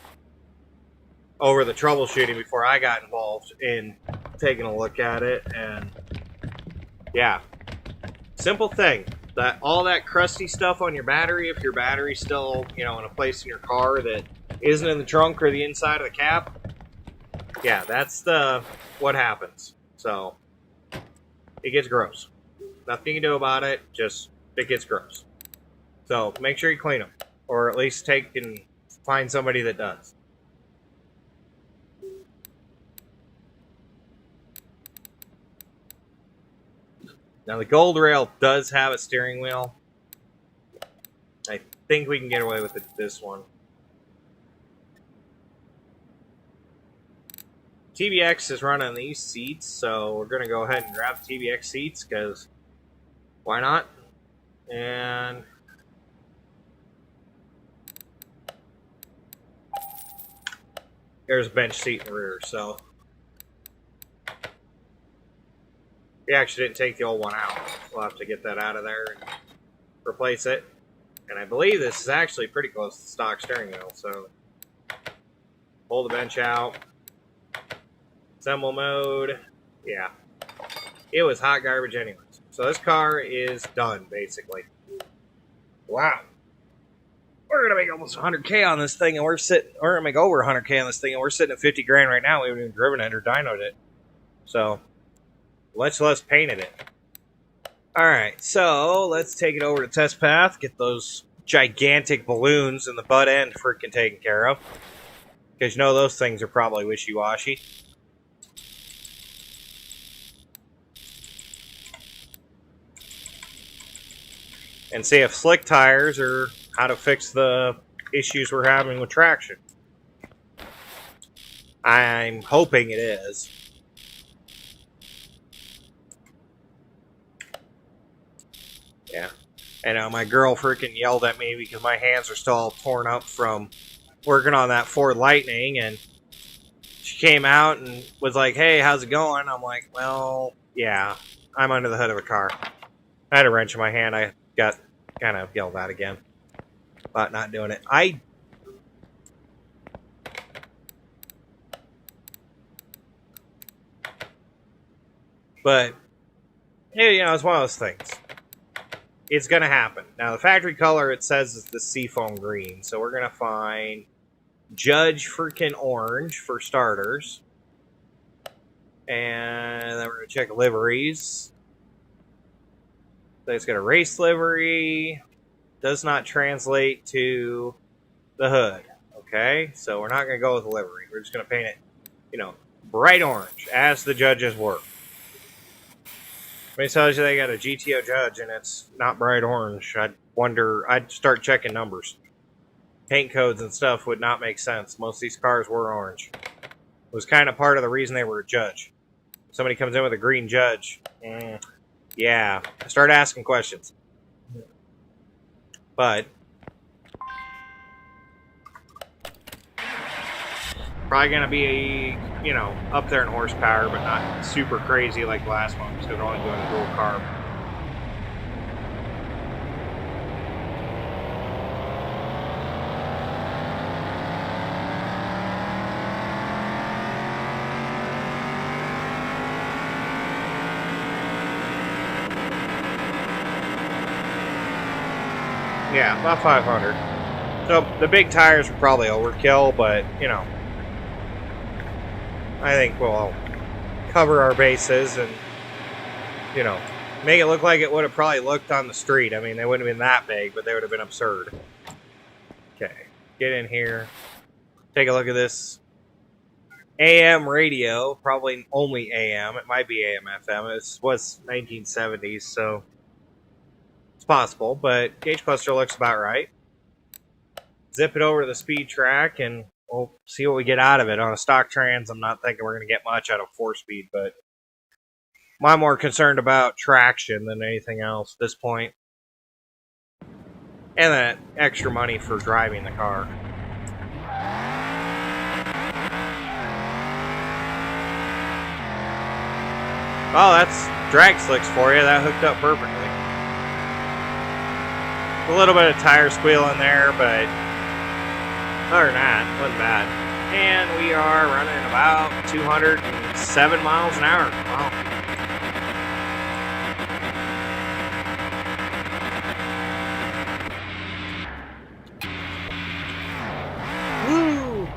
over the troubleshooting before I got involved in taking a look at it. And yeah, simple thing. That all that crusty stuff on your battery, if your battery's still, you know, in a place in your car that isn't in the trunk or the inside of the cap, yeah, that's what happens. So it gets gross. Nothing you can do about it, just it gets gross. So make sure you clean them, or at least take and find somebody that does. Now the gold rail does have a steering wheel. I think we can get away with this one. TBX is running these seats, so we're going to go ahead and grab the TBX seats because Why not? And there's a bench seat in the rear, so we actually didn't take the old one out. We'll have to get that out of there and replace it. And I believe this is actually pretty close to the stock steering wheel, so pull the bench out. Assemble mode. Yeah. It was hot garbage anyways. So this car is done, basically. Wow. We're going to make almost 100K on this thing, and we're going to make over 100K on this thing, and we're sitting at 50 grand right now. We haven't even driven it or dynoed it. So, let's painted it. Alright, so let's take it over to test path, get those gigantic balloons in the butt end freaking taken care of. Because you know those things are probably wishy-washy. And see if slick tires or how to fix the issues we're having with traction. I'm hoping it is. Yeah. And my girl freaking yelled at me because my hands are still all torn up from working on that Ford Lightning. And she came out and was like, hey, how's it going? I'm like, well, yeah, I'm under the hood of a car. I had a wrench in my hand. I got kind of yelled at again about not doing it. But, you know, it's one of those things. It's going to happen. Now, the factory color, it says, is the seafoam green. So we're going to find Judge freaking orange for starters. And then we're going to check liveries. So it's got a race livery. Does not translate to the hood. Okay? So we're not going to go with the livery. We're just going to paint it, you know, bright orange, as the judges were. When it tells you they got a GTO judge and it's not bright orange, I'd start checking numbers. Paint codes and stuff would not make sense. Most of these cars were orange. It was kind of part of the reason they were a judge. If somebody comes in with a green judge, yeah, I start asking questions. But probably going to be, you know, up there in horsepower, but not super crazy like the last one, because they're only doing a dual carb. Yeah, about 500. So the big tires are probably overkill, but, you know, I think we'll cover our bases and, you know, make it look like it would have probably looked on the street. I mean, they wouldn't have been that big, but they would have been absurd. Okay, get in here. Take a look at this AM radio. Probably only AM. It might be AM FM. It was 1970s, so it's possible, but gauge cluster looks about right. Zip it over to the speed track and we'll see what we get out of it. On a stock trans, I'm not thinking we're going to get much out of 4-speed, but I'm more concerned about traction than anything else at this point. And that extra money for driving the car. Oh, that's drag slicks for you. That hooked up perfectly. A little bit of tire squeal in there, but other than that, wasn't bad. And we are running about 207 miles an hour. Wow. Woo!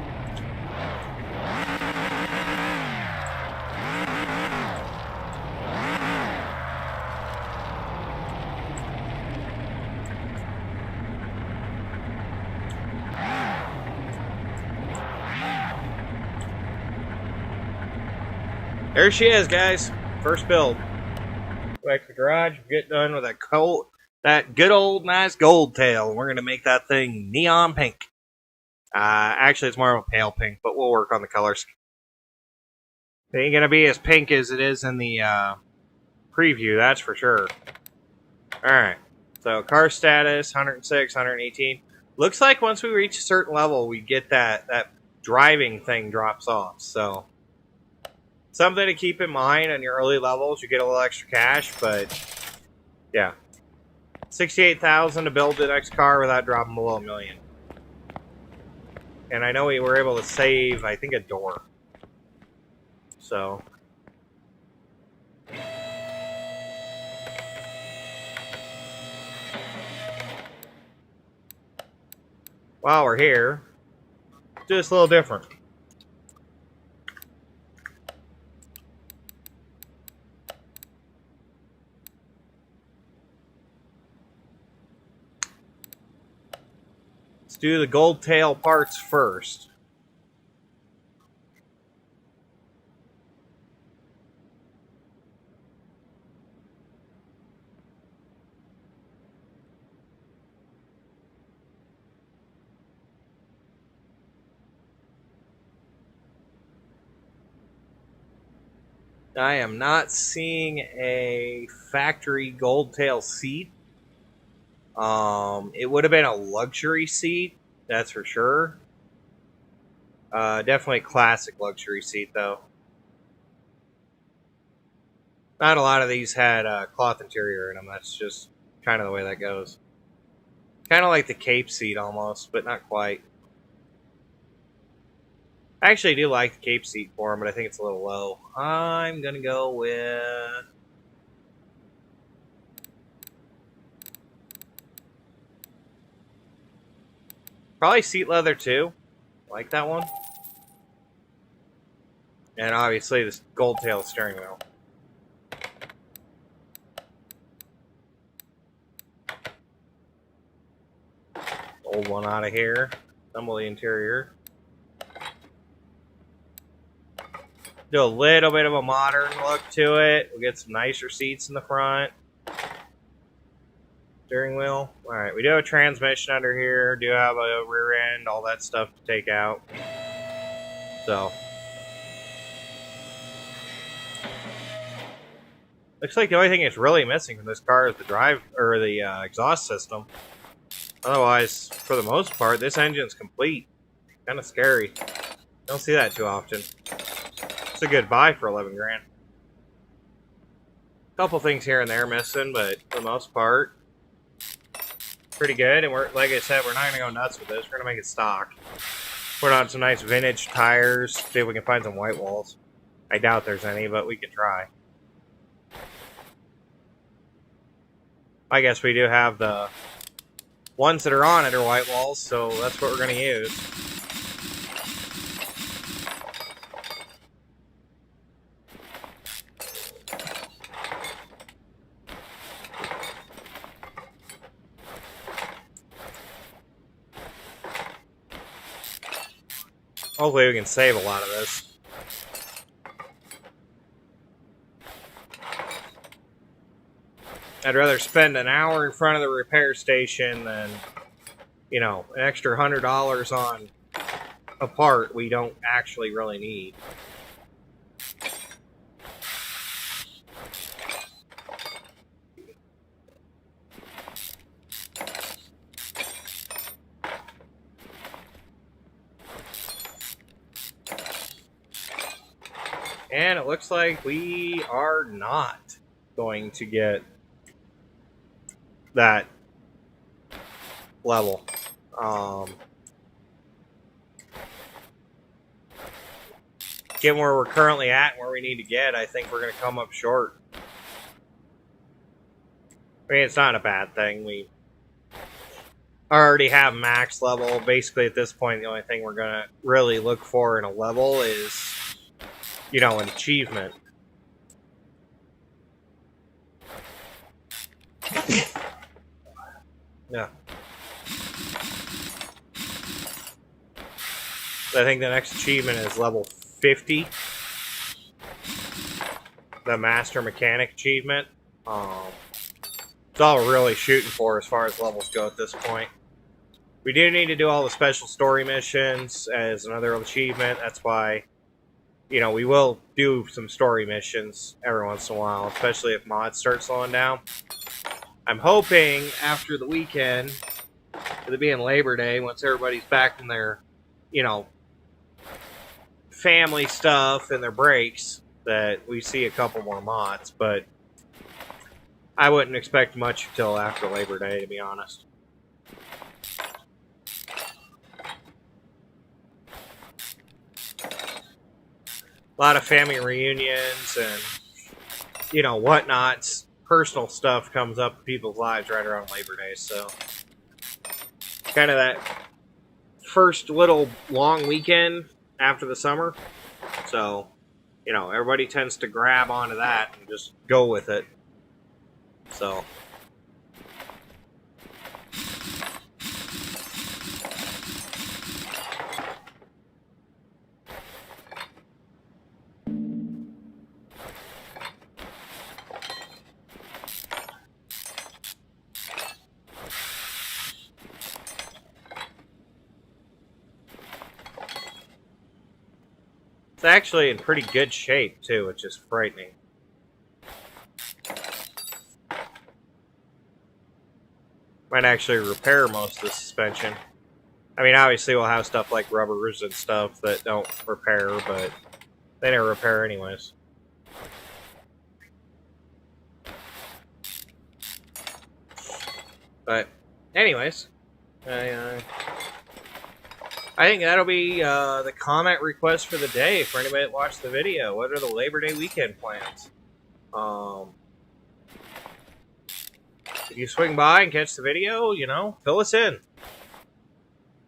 There she is, guys. First build. Go back to the garage. Get done with that good old nice gold tail. We're going to make that thing neon pink. Actually, it's more of a pale pink, but we'll work on the colors. It ain't going to be as pink as it is in the preview, that's for sure. Alright. So, car status, 106, 118. Looks like once we reach a certain level, we get that driving thing drops off. So, something to keep in mind on your early levels. You get a little extra cash, but yeah. 68,000 to build the next car without dropping below $1 million. And I know we were able to save, I think, a door. So. While we're here, do this a little different. Let's do the gold tail parts first. I am not seeing a factory gold tail seat. It would have been a luxury seat, that's for sure. Definitely classic luxury seat, though. Not a lot of these had cloth interior in them. That's just kind of the way that goes. Kind of like the Cape seat almost, but not quite. I actually do like the Cape seat for them, but I think it's a little low. I'm going to go with... probably seat leather, too. Like that one. And obviously this gold tail steering wheel. Old one out of here. Assemble the interior. Do a little bit of a modern look to it. We'll get some nicer seats in the front. Steering wheel. Alright, we do have a transmission under here. Do have a rear end. All that stuff to take out. So. Looks like the only thing it's really missing from this car is the drive, or the exhaust system. Otherwise, for the most part, this engine's complete. Kind of scary. Don't see that too often. It's a good buy for 11 grand. Couple things here and there missing, but for the most part, pretty good. And we're, like I said, we're not gonna go nuts with this. We're gonna make it stock. Put on some nice vintage tires. See if we can find some white walls. I doubt there's any, but we can try. I guess we do have the ones that are on it are white walls, so that's what we're gonna use. Hopefully we can save a lot of this. I'd rather spend an hour in front of the repair station than, you know, an extra $100 on a part we don't actually really need. And it looks like we are not going to get that level. Given where we're currently at and where we need to get, I think we're going to come up short. I mean, it's not a bad thing. We already have max level. Basically, at this point, the only thing we're going to really look for in a level is, you know, an achievement. Yeah. I think the next achievement is level 50. The Master Mechanic achievement. It's all we're really shooting for as far as levels go at this point. We do need to do all the special story missions as another achievement. That's why, you know, we will do some story missions every once in a while, especially if mods start slowing down. I'm hoping after the weekend, with it being Labor Day, once everybody's back from their, you know, family stuff and their breaks, that we see a couple more mods, but I wouldn't expect much until after Labor Day, to be honest. A lot of family reunions and, you know, whatnots. Personal stuff comes up in people's lives right around Labor Day, so kind of that first little long weekend after the summer. So, you know, everybody tends to grab onto that and just go with it. So, it's actually in pretty good shape, too, which is frightening. Might actually repair most of the suspension. I mean, obviously we'll have stuff like rubbers and stuff that don't repair, but they never repair anyways. But, anyways, I think that'll be the comment request for the day for anybody that watched the video. What are the Labor Day weekend plans? If you swing by and catch the video, you know, fill us in.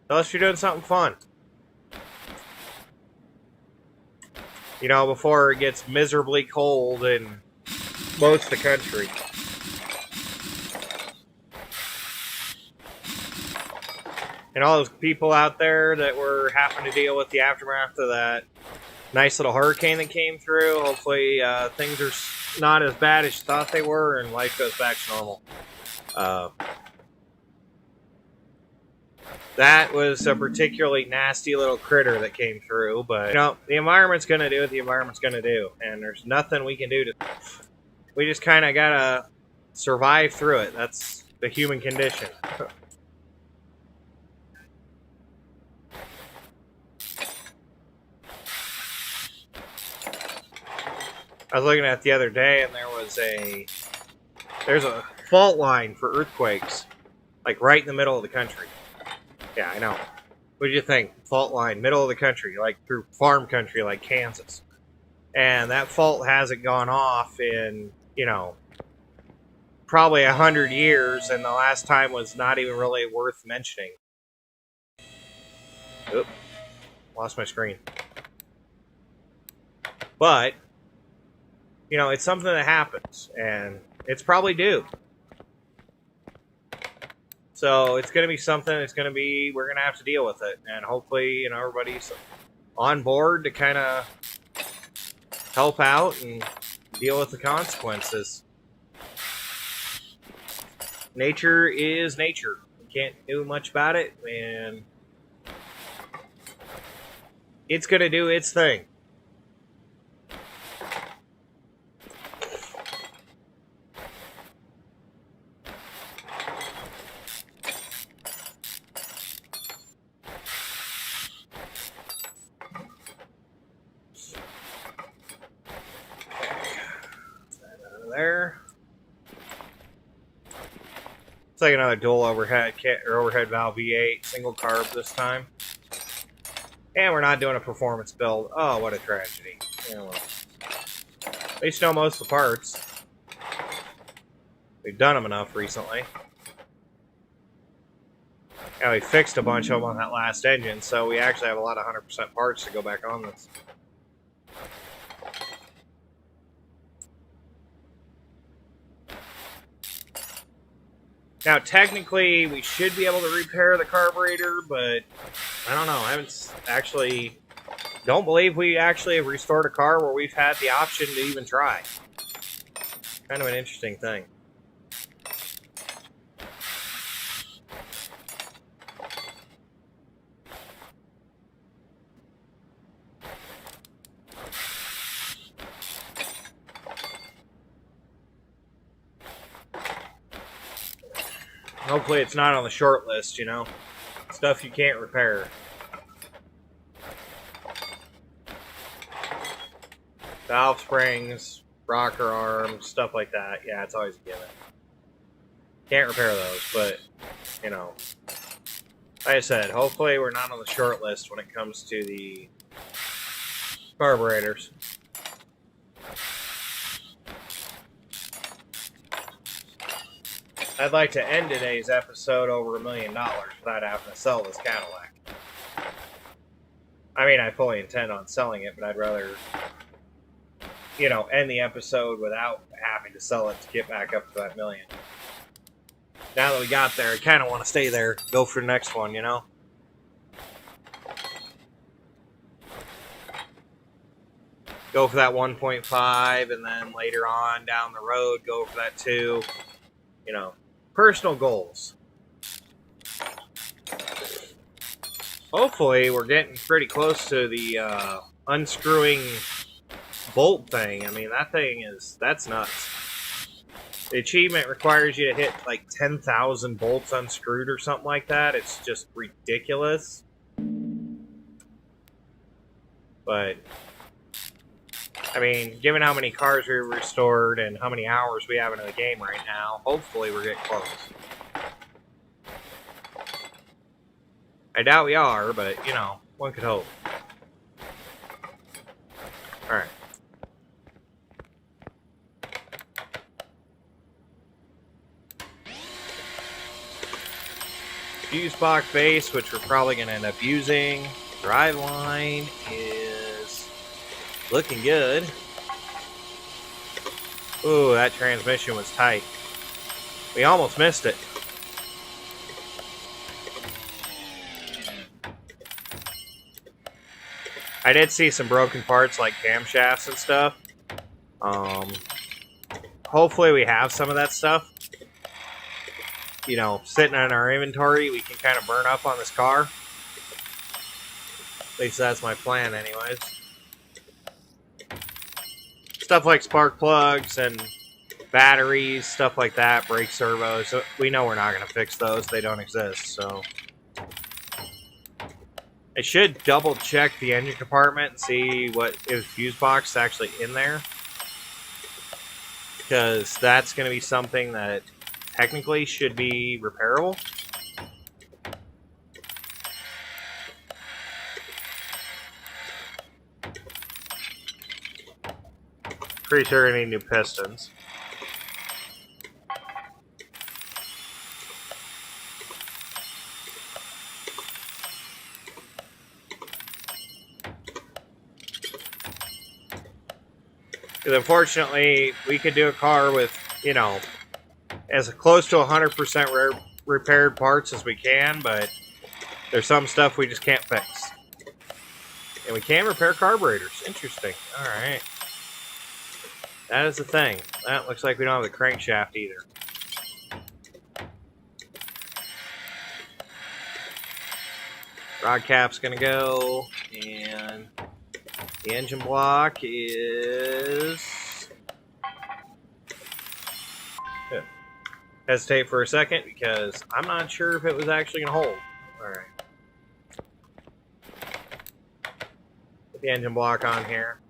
Tell us you're doing something fun. You know, before it gets miserably cold in most of the country. And all those people out there that were having to deal with the aftermath of that nice little hurricane that came through. Hopefully things are not as bad as you thought they were and life goes back to normal. That was a particularly nasty little critter that came through, but, you know, the environment's going to do what the environment's going to do, and there's nothing we can do to... We just kind of got to survive through it. That's the human condition. I was looking at it the other day, and there's a fault line for earthquakes, like right in the middle of the country. Yeah, I know. What do you think? Fault line, middle of the country, like through farm country like Kansas. And that fault hasn't gone off in, you know, probably 100 years, and the last time was not even really worth mentioning. Oop, lost my screen. But, you know, it's something that happens, and it's probably due. So it's going to be something that's going to be, we're going to have to deal with it. And hopefully, you know, everybody's on board to kind of help out and deal with the consequences. Nature is nature. You can't do much about it, and it's going to do its thing. There. It's like another dual overhead valve V8 single carb this time, and we're not doing a performance build. Oh, what a tragedy! Yeah, well, at least know most of the parts. We've done them enough recently. Yeah, we fixed a bunch of them on that last engine, so we actually have a lot of 100% parts to go back on this. Now, technically, we should be able to repair the carburetor, but I don't know. I haven't actually... Don't believe we actually have restored a car where we've had the option to even try. Kind of an interesting thing. Hopefully it's not on the short list, you know? Stuff you can't repair. Valve springs, rocker arms, stuff like that. Yeah, it's always a given. Can't repair those, but, you know. Like I said, hopefully we're not on the short list when it comes to the carburetors. I'd like to end today's episode over $1 million without having to sell this Cadillac. I mean, I fully intend on selling it, but I'd rather, you know, end the episode without having to sell it to get back up to that $1 million. Now that we got there, I kind of want to stay there, go for the next one, you know? Go for that 1.5, and then later on down the road, go for that 2. You know, personal goals. Hopefully, we're getting pretty close to the unscrewing bolt thing. I mean, that's nuts. The achievement requires you to hit like 10,000 bolts unscrewed or something like that. It's just ridiculous. But, I mean, given how many cars we restored and how many hours we have into the game right now, hopefully we're getting close. I doubt we are, but, you know, one could hope. Alright. Fuse box base, which we're probably going to end up using. Driveline is looking good. Ooh, that transmission was tight. We almost missed it. I did see some broken parts like camshafts and stuff. Hopefully we have some of that stuff. You know, sitting in our inventory, we can kind of burn up on this car. At least that's my plan anyways. Stuff like spark plugs and batteries, stuff like that, brake servos. We know we're not going to fix those. They don't exist, so. I should double check the engine compartment and see what if fuse box is actually in there. Because that's going to be something that technically should be repairable. Pretty sure I need new pistons. Because unfortunately, we could do a car with, you know, as close to 100% repaired parts as we can, but there's some stuff we just can't fix. And we can repair carburetors. Interesting. Alright. That is the thing. That looks like we don't have the crankshaft either. Rod cap's gonna go, and the engine block is... Hesitate for a second because I'm not sure if it was actually gonna hold. Alright. Put the engine block on here.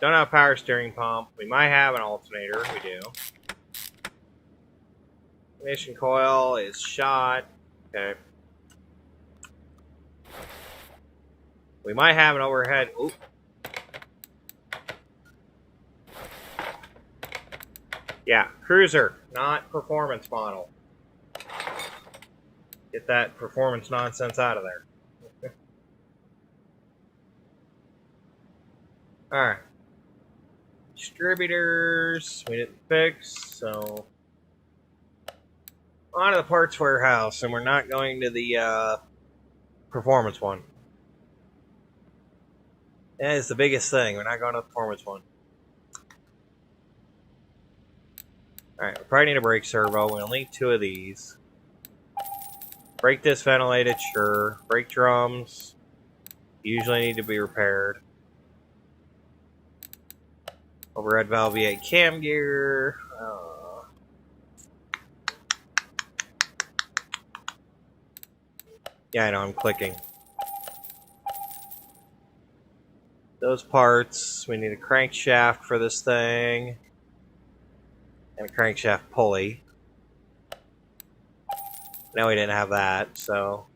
Don't have a power steering pump. We might have an alternator. We do. Ignition coil is shot. Okay. We might have an overhead. Oop. Yeah, cruiser, not performance model. Get that performance nonsense out of there. Alright. Distributors, we didn't fix, so... On to the parts warehouse, and we're not going to the performance one. That is the biggest thing, we're not going to the performance one. Alright, we probably need a brake servo. We'll need 2 of these. Brake disc ventilated, sure. Brake drums usually need to be repaired. Overhead valve V8 cam gear. Yeah, I know, I'm clicking. Those parts, we need a crankshaft for this thing. And a crankshaft pulley. No, we didn't have that, so...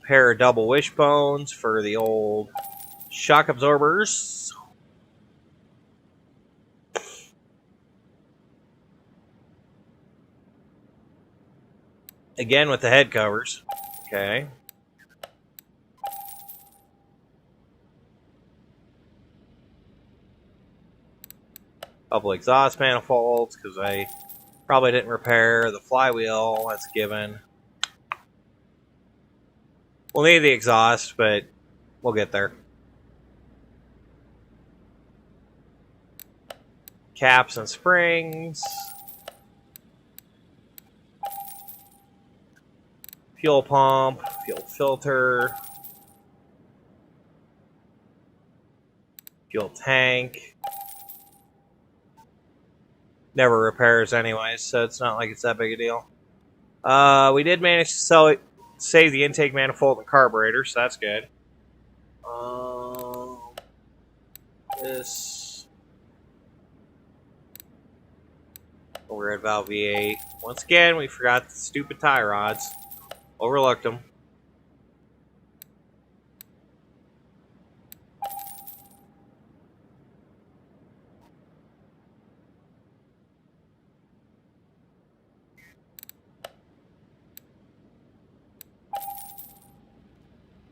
Pair of double wishbones for the old shock absorbers. Again with the head covers. Okay. Couple exhaust manifolds, because I probably didn't repair the flywheel. That's given. We'll need the exhaust, but we'll get there. Caps and springs. Fuel pump, fuel filter. Fuel tank. Never repairs anyways, so it's not like it's that big a deal. We did manage to save the intake manifold and carburetor, so that's good. This overhead valve V8. Once again, we forgot the stupid tie rods. Overlooked them.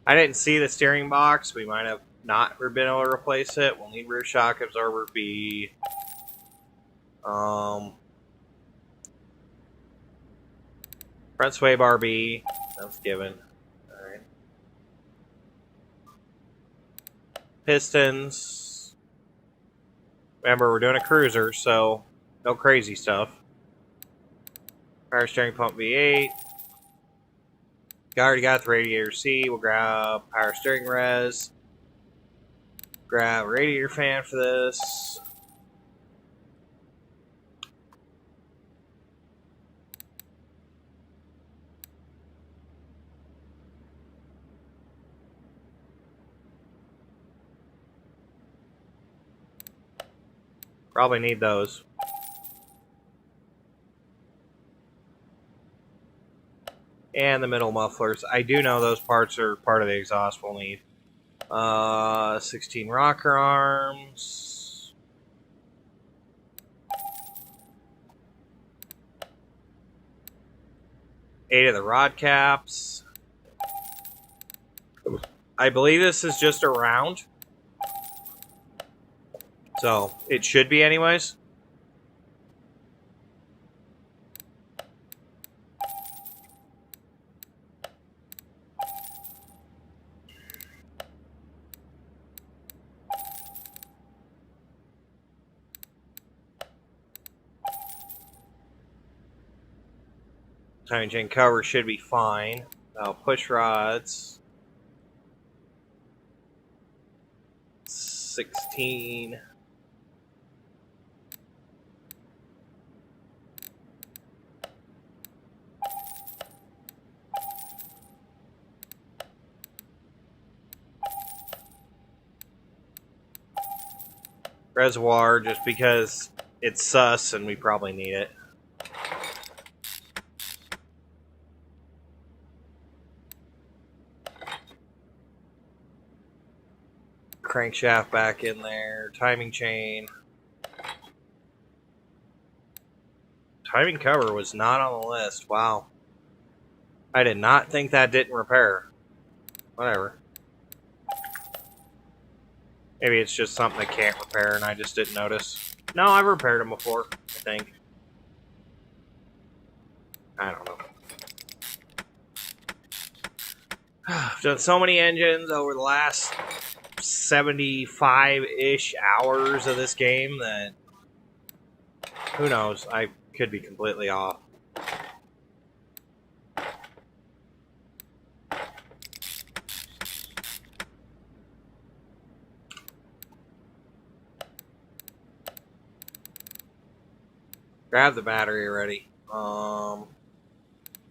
I didn't see the steering box. We might have not been able to replace it. We'll need rear shock absorber B. Front sway bar B. That's given. Alright. Pistons. Remember, we're doing a cruiser, so no crazy stuff. Power steering pump V8. Already got the radiator C. We'll grab power steering res. Grab a radiator fan for this. Probably need those. And the middle mufflers. I do know those parts are part of the exhaust we'll need. 16 rocker arms. Eight of the rod caps. I believe this is just a round. So, it should be anyways. Timing chain cover should be fine. Now push rods. 16. Reservoir, just because it's sus and we probably need it. Crankshaft back in there. Timing chain. Timing cover was not on the list. Wow. I did not think that didn't repair. Whatever. Maybe it's just something that can't repair and I just didn't notice. No, I've repaired them before, I think. I don't know. I've done so many engines over the last 75-ish hours of this game that who knows, I could be completely off. Grab the battery already.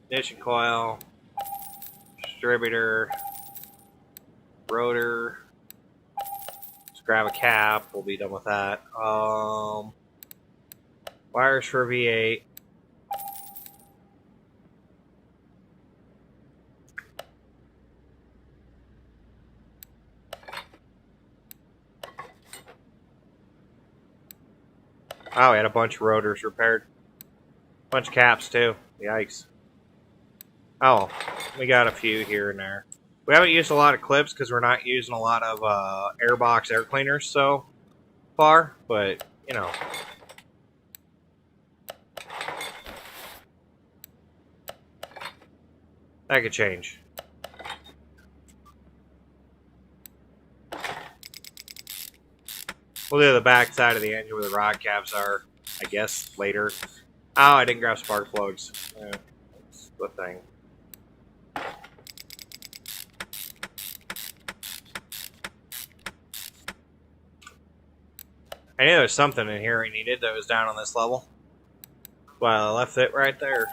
ignition coil, distributor, rotor. Let's grab a cap. We'll be done with that. Wires for V8. Oh, we had a bunch of rotors repaired. Bunch of caps, too. Yikes. Oh, we got a few here and there. We haven't used a lot of clips because we're not using a lot of airbox air cleaners so far, but, you know. That could change. We'll do the back side of the engine where the rod caps are, I guess, later. Oh, I didn't grab spark plugs. That's the thing. I knew there was something in here we needed that was down on this level. Well, I left it right there.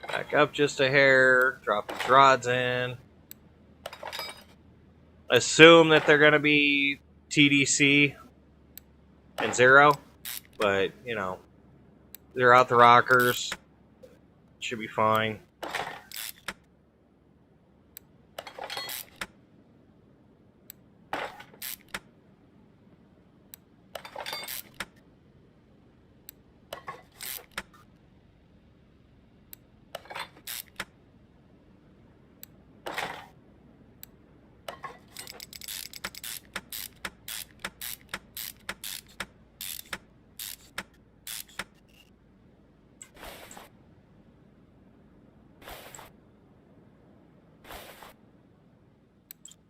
Back up just a hair, drop these rods in. Assume that they're going to be TDC and 0, but, you know, they're out the rockers. Should be fine.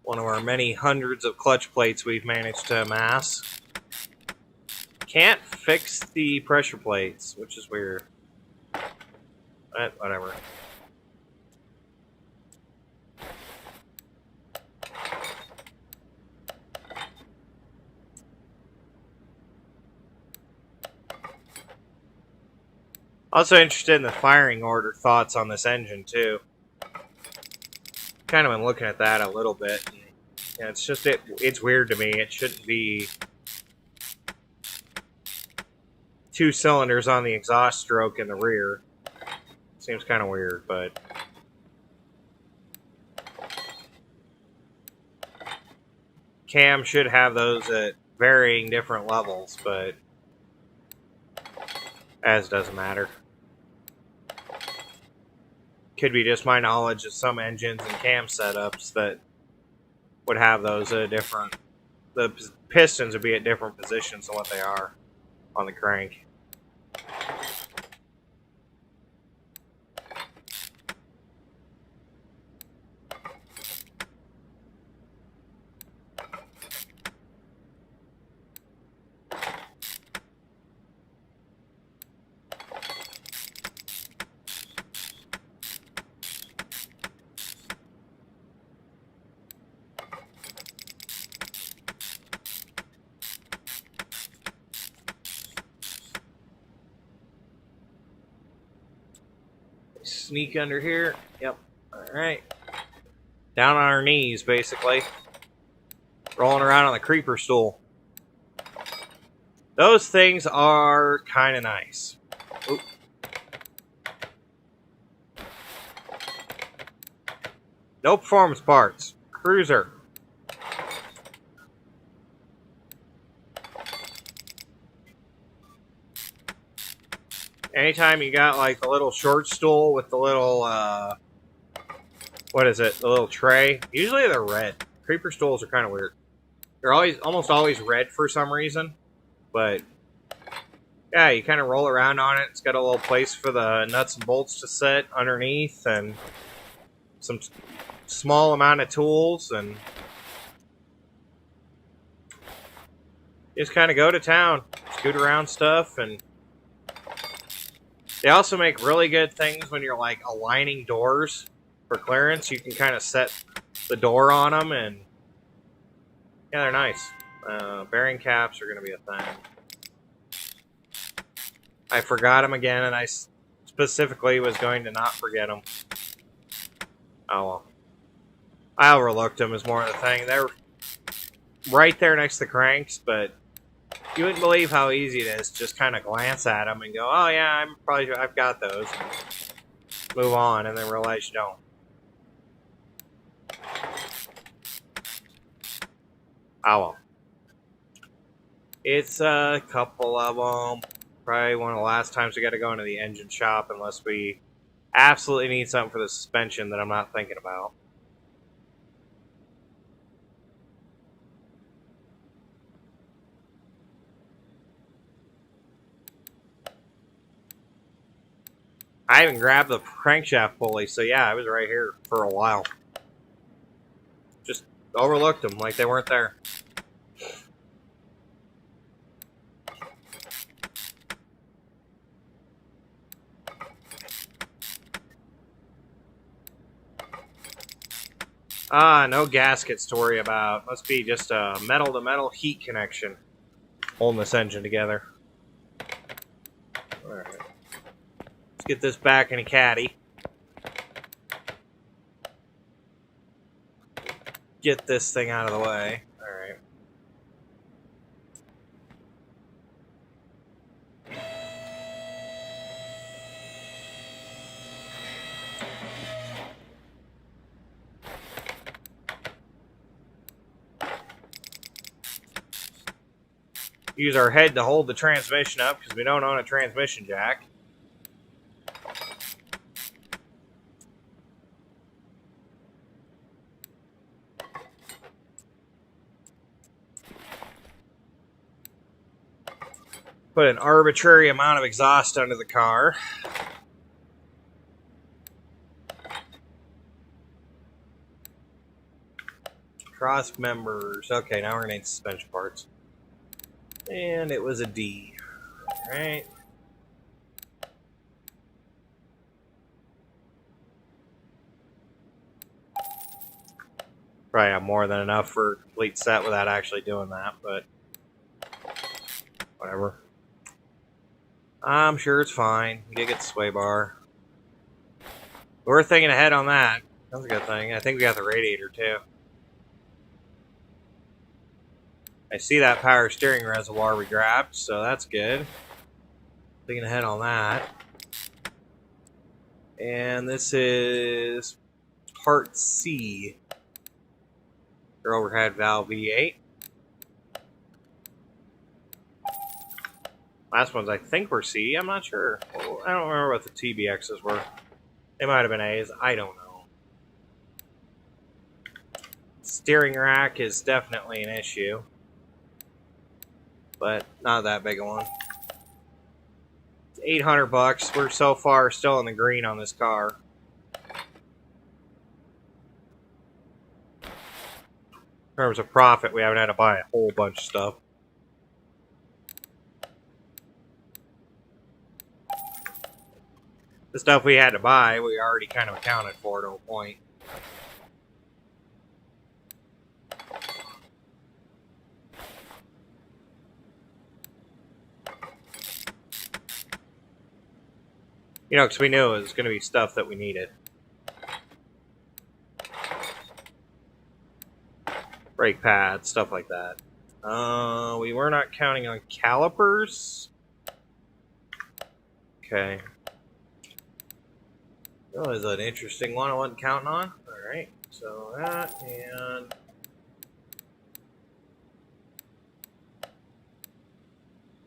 One of our many hundreds of clutch plates we've managed to amass. Can't fix the pressure plates, which is weird. But whatever. Also interested in the firing order thoughts on this engine too. Kind of been looking at that a little bit. Yeah, it's just it's weird to me. It shouldn't be 2 cylinders on the exhaust stroke in the rear. Seems kind of weird, but cam should have those at varying different levels, but as doesn't matter. Could be just my knowledge of some engines and cam setups that would have those at a different... The pistons would be at different positions than what they are on the crank. Sneak under here. Yep. Alright. Down on our knees, basically. Rolling around on the creeper stool. Those things are kind of nice. Oop. No performance parts. Cruiser. Anytime you got like the little short stool with the little, what is it? The little tray. Usually they're red. Creeper stools are kind of weird. They're almost always red for some reason. But, yeah, you kind of roll around on it. It's got a little place for the nuts and bolts to sit underneath. And some small amount of tools. And just kind of go to town. scoot around stuff, and they also make really good things when you're like aligning doors for clearance. You can kind of set the door on them, and yeah, they're nice. Bearing caps are going to be a thing. I forgot them again, and I specifically was going to not forget them. Oh well. I overlooked them is more of the thing. They're right there next to the cranks, but you wouldn't believe how easy it is to just kind of glance at them and go, oh yeah, I've got those. And move on, and then realize you don't. Oh well. It's a couple of them. Probably one of the last times we got to go into the engine shop unless we absolutely need something for the suspension that I'm not thinking about. I even grabbed the crankshaft pulley, so yeah, I was right here for a while. Just overlooked them like they weren't there. No gaskets to worry about. Must be just a metal-to-metal heat connection holding this engine together. Alright. Let's get this back in a caddy. Get this thing out of the way. Alright. Use our head to hold the transmission up because we don't own a transmission jack. Put an arbitrary amount of exhaust under the car. Cross members. Okay, now we're going to need suspension parts. And it was a D. Alright. Probably have more than enough for a complete set without actually doing that, but whatever. I'm sure it's fine. You get the sway bar. We're thinking ahead on that. That's a good thing. I think we got the radiator too. I see that power steering reservoir we grabbed, so that's good. Thinking ahead on that. And this is part C. Your overhead valve V8. Last ones I think were C. I'm not sure. I don't remember what the TBXs were. They might have been A's. I don't know. Steering rack is definitely an issue. But not that big a one. It's 800 bucks. We're so far still in the green on this car. In terms of profit, we haven't had to buy a whole bunch of stuff. The stuff we had to buy, we already kind of accounted for to a point. You know, because we knew it was going to be stuff that we needed. Brake pads, stuff like that. We were not counting on calipers. Okay. That was an interesting one I wasn't counting on. Alright, so that, and...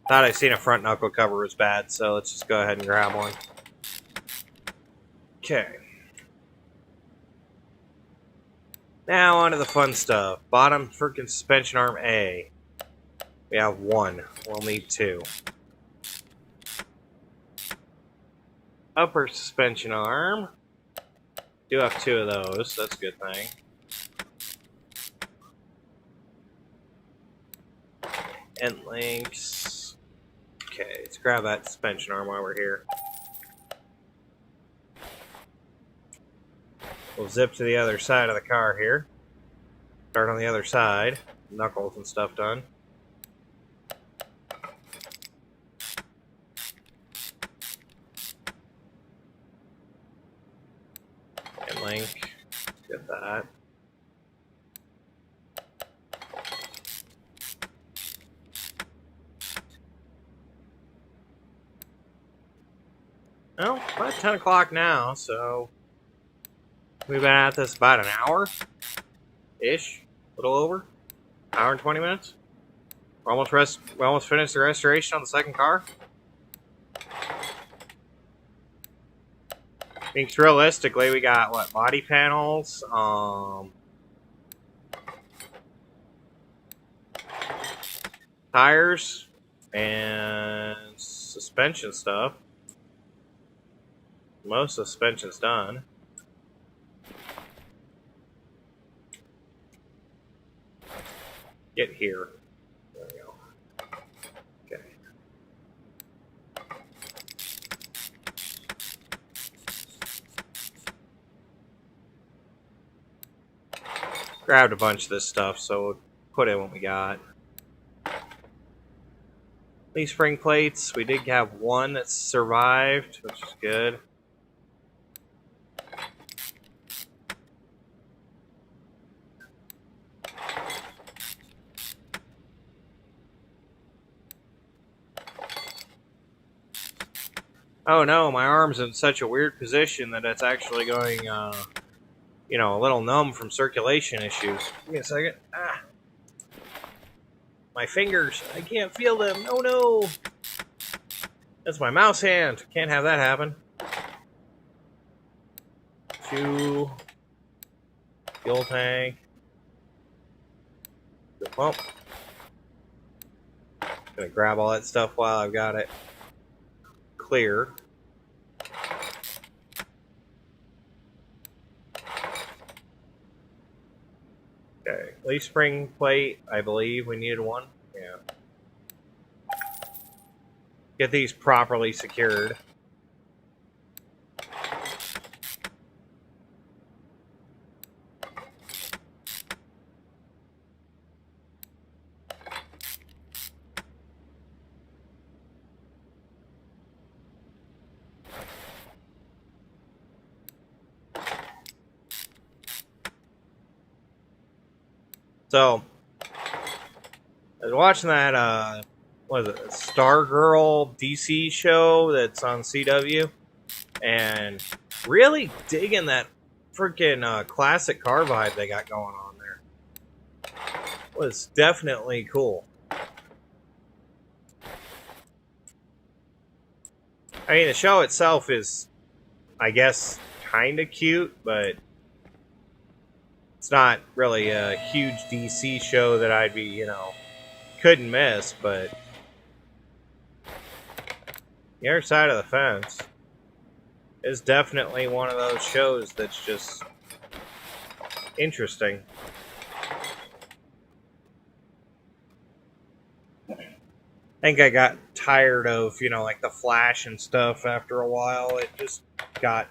thought I seen a front knuckle cover was bad, so let's just go ahead and grab one. Okay. Now on to the fun stuff. Bottom freaking suspension arm A. We have one. We'll need two. Upper suspension arm. Do have two of those. That's a good thing. End links. Okay, let's grab that suspension arm while we're here. We'll zip to the other side of the car here. Start on the other side. Knuckles and stuff done. And link. Get that. Well, about 10 o'clock now, so we've been at this about an hour-ish, a little over, hour and 20 minutes. We're almost finished the restoration on the second car. I think realistically, we got what, body panels, tires, and suspension stuff. Most suspension's done. Get here. There we go. Okay. Grabbed a bunch of this stuff, so we'll put in what we got. These spring plates, we did have one that survived, which is good. Oh no, my arm's in such a weird position that it's actually going, you know, a little numb from circulation issues. Give me a second. Ah. My fingers, I can't feel them. Oh no! That's my mouse hand. Can't have that happen. 2. Fuel tank. The pump. Gonna grab all that stuff while I've got it clear. Okay, leaf spring plate, I believe we needed one. Yeah. Get these properly secured. So, I was watching that, what is it, Stargirl DC show that's on CW, and really digging that freaking classic car vibe they got going on there. It was definitely cool. I mean, the show itself is, I guess, kind of cute, but it's not really a huge DC show that I'd be, you know, couldn't miss, but the other side of the fence is definitely one of those shows that's just interesting. I think I got tired of, you know, like the Flash and stuff after a while. It just got,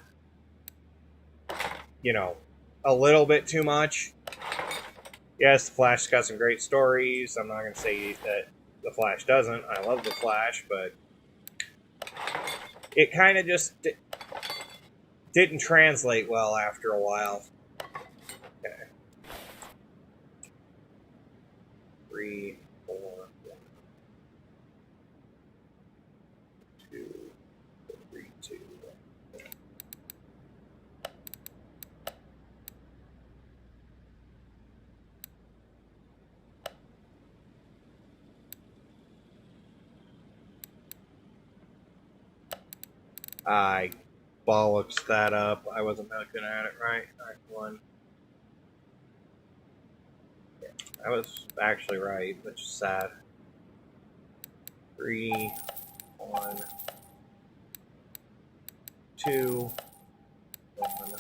you know, a little bit too much. Yes, the Flash's got some great stories. I'm not going to say that the Flash doesn't. I love the Flash, but it kind of just didn't translate well after a while. Okay. 3, 4, 1, 2, 3, 2. I bollocks that up. I wasn't looking at it right. Alright, 1. Yeah, I was actually right, which is sad. 3, 1, 2, 1,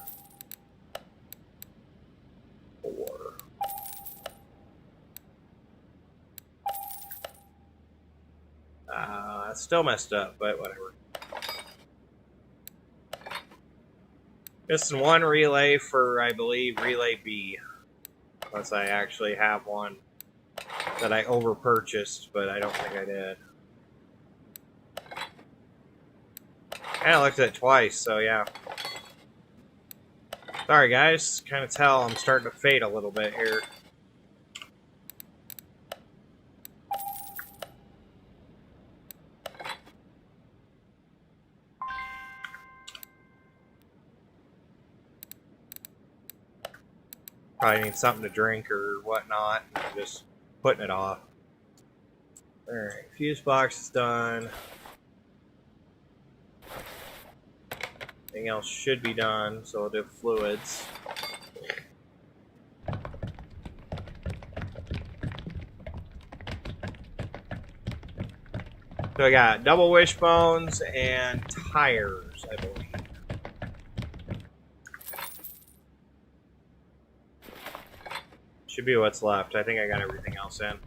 4. Still messed up, but whatever. Just one relay for, I believe, relay B. Unless I actually have one that I over-purchased, but I don't think I did. And I looked at it twice, so yeah. Sorry guys, kind of tell I'm starting to fade a little bit here. Probably need something to drink or whatnot. I'm just putting it off. Alright, fuse box is done. Everything else should be done, so I'll do fluids. So I got double wishbones and tires, I believe. Should be what's left. I think I got everything else in.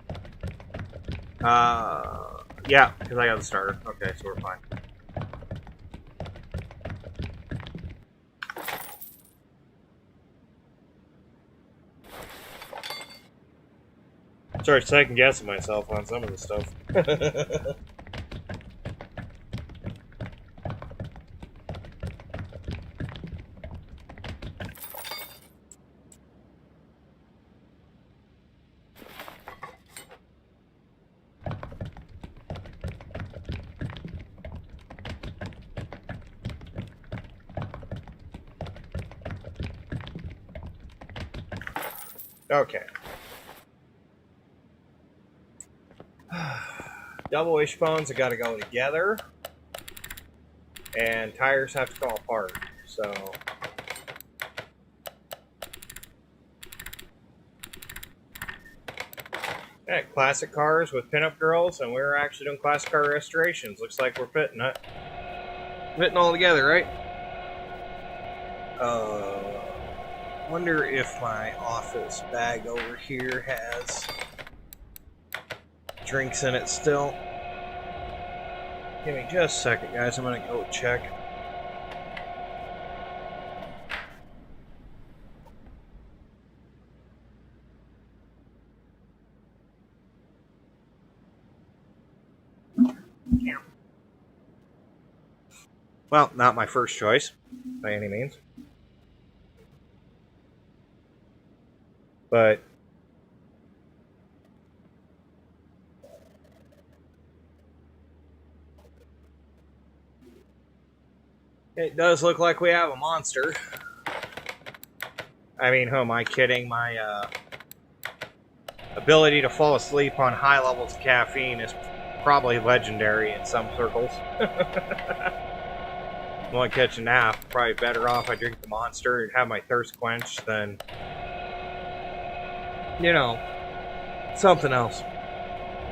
Yeah, because I got the starter. Okay, so we're fine. Sorry, second guessing myself on some of the stuff. Okay. Double wishbones have got to go together, and tires have to go apart. So, yeah, classic cars with pinup girls, and we're actually doing classic car restorations. Looks like we're fitting it, fitting all together, right? Wonder if my office bag over here has drinks in it still. Give me just a second, guys. I'm gonna go check. Well, not my first choice, by any means. But it does look like we have a monster. I mean, who am I kidding? My ability to fall asleep on high levels of caffeine is probably legendary in some circles. Want to catch a nap? Probably better off I drink the monster and have my thirst quenched than, you know, something else.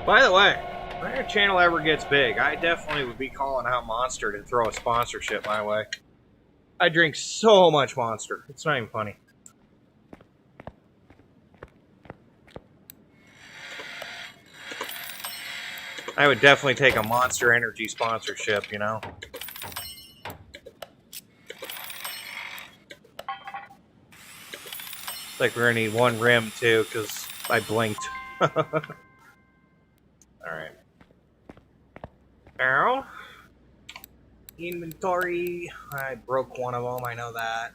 By the way, if our channel ever gets big, I definitely would be calling out Monster to throw a sponsorship my way. I drink so much Monster. It's not even funny. I would definitely take a Monster Energy sponsorship, you know? Like we're gonna need one rim too, because I blinked. Alright. Arrow. Inventory. I broke one of them, I know that.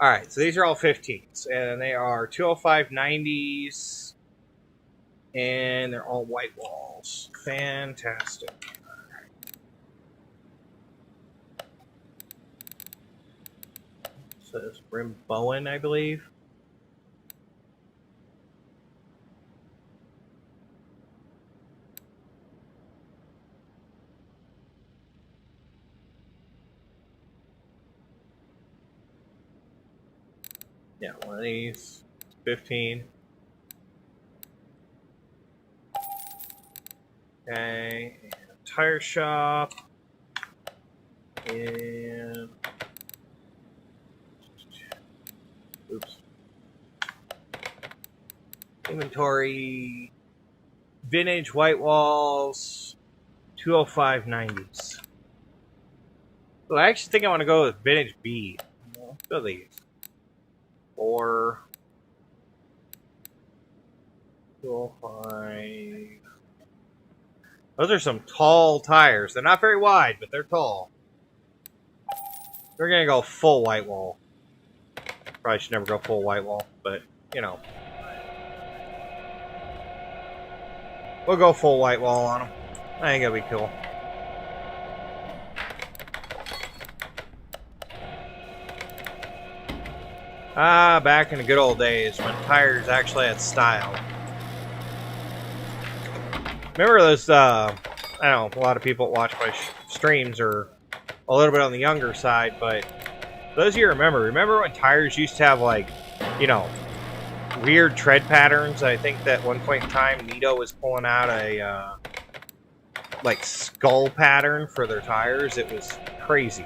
Alright, so these are all 15s, and they are 205/90s, and they're all white walls. Fantastic. Alright. Says Rim Bowen, I believe. Yeah, one of these, 15. Okay, and tire shop, and oops, inventory, vintage white walls, 205/90s. So I actually think I want to go with vintage B. Let's go these. 4. 205. Those are some tall tires. They're not very wide, but they're tall. We're going to go full white wall. Probably should never go full white wall, but, you know. We'll go full white wall on them. I think it'll be cool. Ah, back in the good old days when tires actually had style. Remember those, I don't know, a lot of people that watch my streams are a little bit on the younger side, but those of you remember when tires used to have, like, you know, weird tread patterns? I think that one point in time, Nito was pulling out a, like, skull pattern for their tires. It was crazy.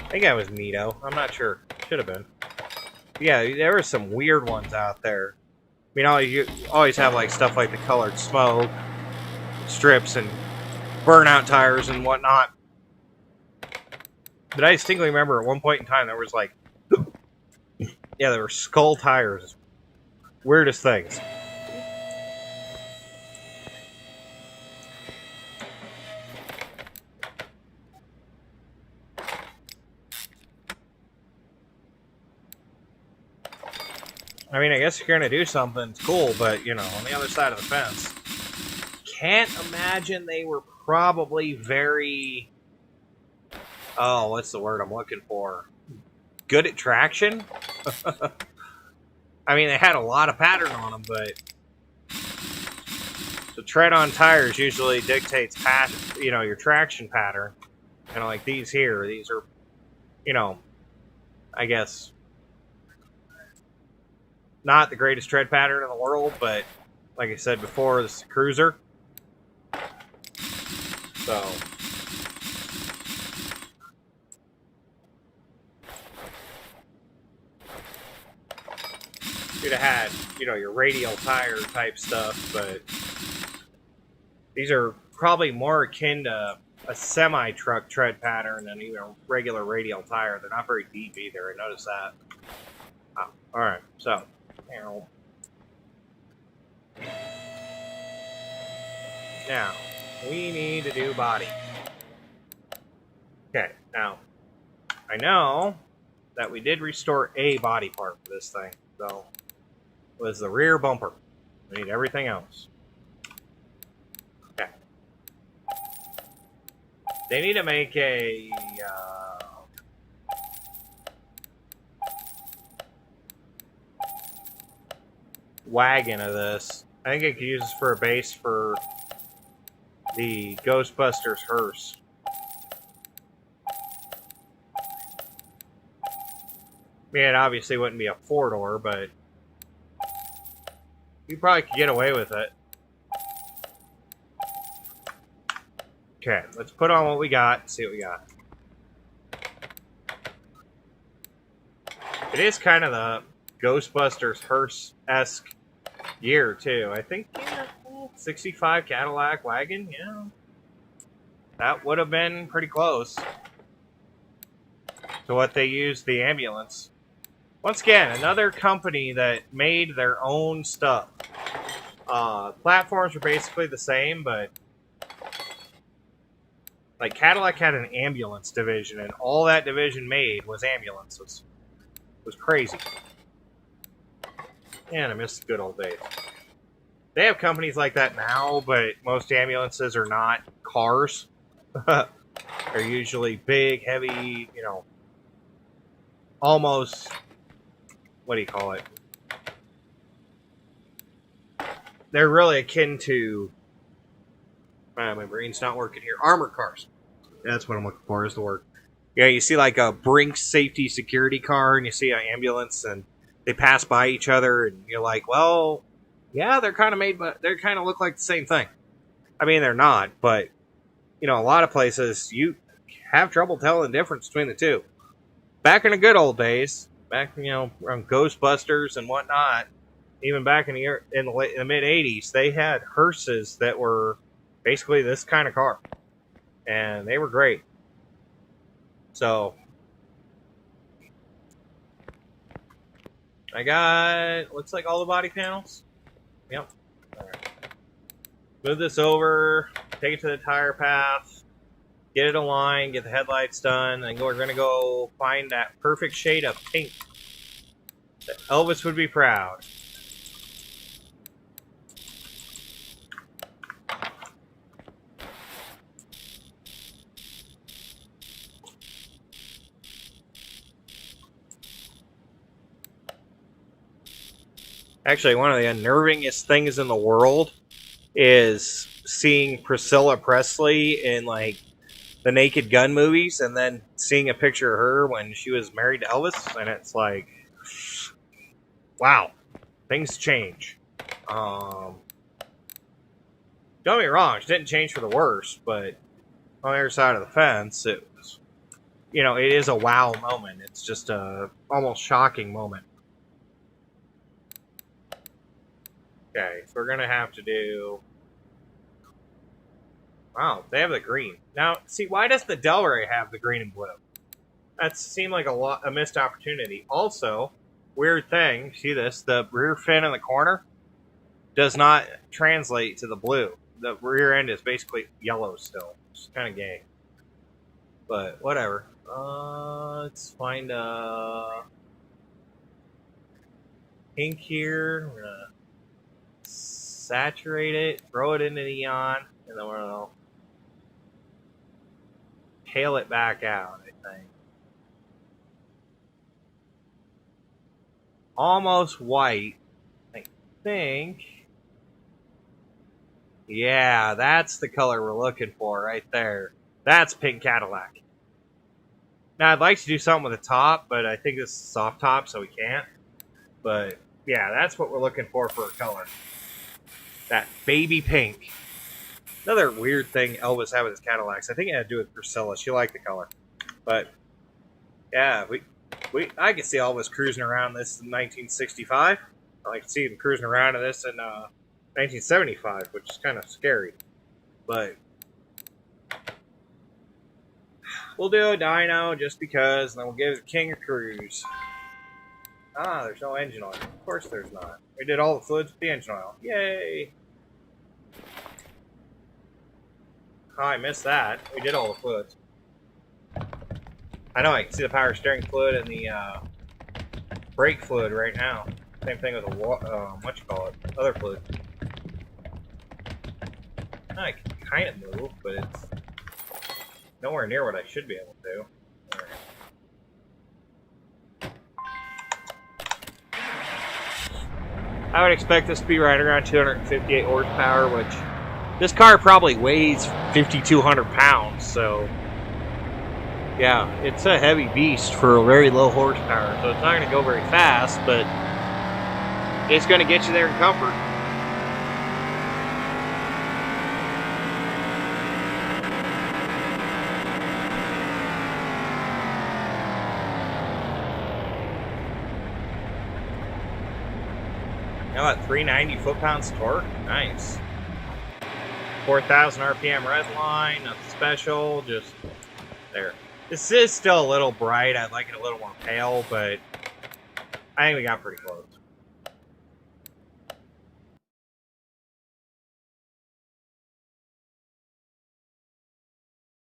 I think that was Nito. I'm not sure. Should have been. Yeah, there were some weird ones out there. I mean, you always have like stuff like the colored smoke, strips, and burnout tires and whatnot. But I distinctly remember at one point in time there was like, yeah, there were skull tires. Weirdest things. I mean, I guess if you're going to do something, it's cool, but, you know, on the other side of the fence, can't imagine they were probably very, oh, what's the word I'm looking for? Good at traction? I mean, they had a lot of pattern on them, but the tread on tires usually dictates, you know, your traction pattern. And like these here, these are, you know, I guess, not the greatest tread pattern in the world, but like I said before, this is a cruiser. So you'd have had, you know, your radial tire type stuff, but these are probably more akin to a semi-truck tread pattern than even a regular radial tire. They're not very deep either, I noticed that. Oh, alright, so now, we need to do body. Okay, now, I know that we did restore a body part for this thing, so it was the rear bumper. We need everything else. Okay. They need to make a, wagon of this. I think I could use this for a base for the Ghostbusters hearse. I mean, it obviously wouldn't be a 4-door, but you probably could get away with it. Okay, let's put on what we got and see what we got. It is kind of the Ghostbusters hearse-esque year, too. I think, yeah, 65 Cadillac wagon, yeah. That would have been pretty close to what they used the ambulance. Once again, another company that made their own stuff. Platforms were basically the same, but like Cadillac had an ambulance division, and all that division made was ambulances. It was crazy. Man, I miss the good old days. They have companies like that now, but most ambulances are not cars. They're usually big, heavy, you know, almost, what do you call it? They're really akin to, my brain's not working here, armored cars. That's what I'm looking for, is the word. Yeah, you see like a Brinks safety security car, and you see an ambulance, and they pass by each other, and you're like, well, yeah, they're kind of made, but they kind of look like the same thing. I mean, they're not, but, you know, a lot of places, you have trouble telling the difference between the two. Back in the good old days, back, you know, around Ghostbusters and whatnot, even back in the mid '80s, they had hearses that were basically this kind of car, and they were great. So I got, looks like all the body panels. Yep. All right. Move this over, take it to the tire path, get it aligned, get the headlights done, and we're going to go find that perfect shade of pink that Elvis would be proud. Actually, one of the unnervingest things in the world is seeing Priscilla Presley in, like, the Naked Gun movies, and then seeing a picture of her when she was married to Elvis, and it's like, wow, things change. Don't get me wrong, it didn't change for the worse, but on the other side of the fence, it was, you know, it is a wow moment. It's just a almost shocking moment. Okay, so we're gonna have to do. Wow, they have the green. Now, see, why does the Delray have the green and blue? That seemed like a missed opportunity. Also, weird thing, see this, the rear fin in the corner does not translate to the blue. The rear end is basically yellow still. It's kind of gay. But, whatever. Let's find pink here. We're gonna saturate it, throw it into neon, and then we're gonna pale it back out, I think. Almost white, I think. Yeah, that's the color we're looking for right there. That's pink Cadillac. Now, I'd like to do something with the top, but I think this is soft top, so we can't. But, yeah, that's what we're looking for a color. That baby pink. Another weird thing Elvis had with his Cadillacs. I think it had to do with Priscilla. She liked the color. But, yeah, I could see Elvis cruising around this in 1965. I could see him cruising around in this in 1975, which is kind of scary. But we'll do a dyno just because, and then we'll give it King of Cruse. Ah, there's no engine oil. Of course there's not. We did all the fluids with the engine oil. Yay! Oh, I missed that. We did all the fluids. I know, I can see the power steering fluid and the brake fluid right now. Same thing with the, other fluid. I can kind of move, but it's nowhere near what I should be able to. Right. I would expect this to be right around 258 horsepower, which this car probably weighs 5,200 pounds, so yeah, it's a heavy beast for a very low horsepower, so it's not going to go very fast, but it's going to get you there in comfort. How about 390 foot-pounds torque? Nice. 4,000 RPM red line, nothing special, just there. This is still a little bright. I'd like it a little more pale, but I think we got pretty close.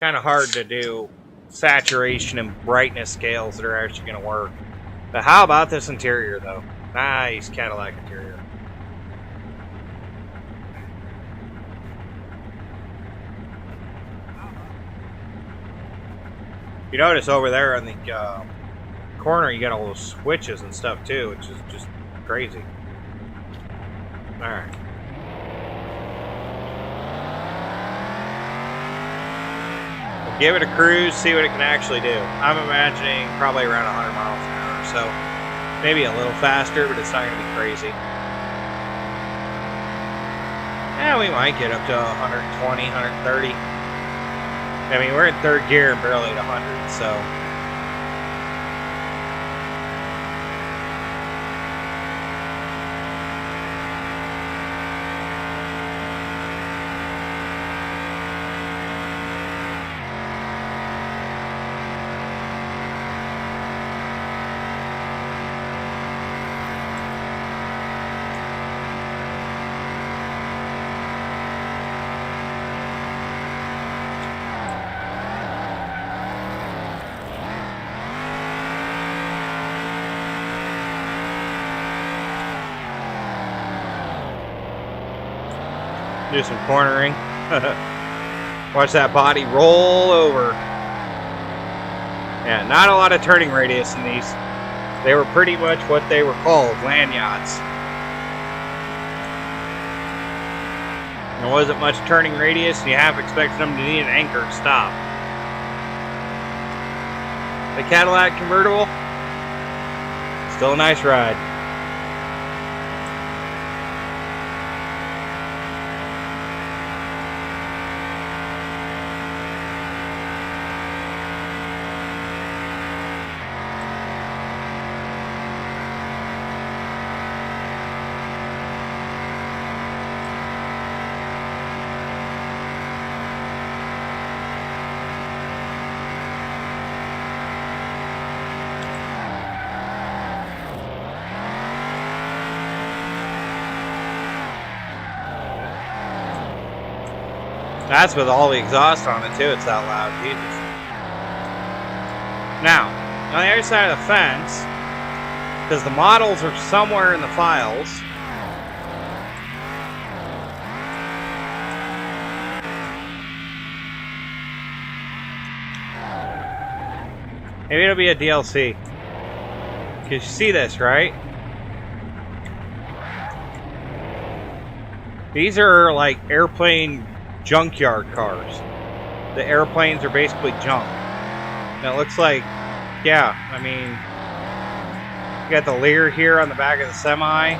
Kind of hard to do saturation and brightness scales that are actually going to work. But how about this interior, though? Nice Cadillac interior. You notice over there on the corner, you got all those switches and stuff too, which is just crazy. All right. We'll give it a cruise, see what it can actually do. I'm imagining probably around 100 miles an hour or so. Maybe a little faster, but it's not going to be crazy. Yeah, we might get up to 120, 130. I mean, we're in third gear and barely at 100, so. Do some cornering. Watch that body roll over. Yeah, not a lot of turning radius in these. They were pretty much what they were called, land yachts. There wasn't much turning radius, and you half expected them to need an anchor to stop. The Cadillac convertible, still a nice ride. That's with all the exhaust on it too, it's that loud, Jesus. Now, on the other side of the fence, because the models are somewhere in the files, maybe it'll be a DLC. Because you see this, right? These are like airplane junkyard cars. The airplanes are basically junk. And it looks like, yeah, I mean, you got the Lear here on the back of the semi.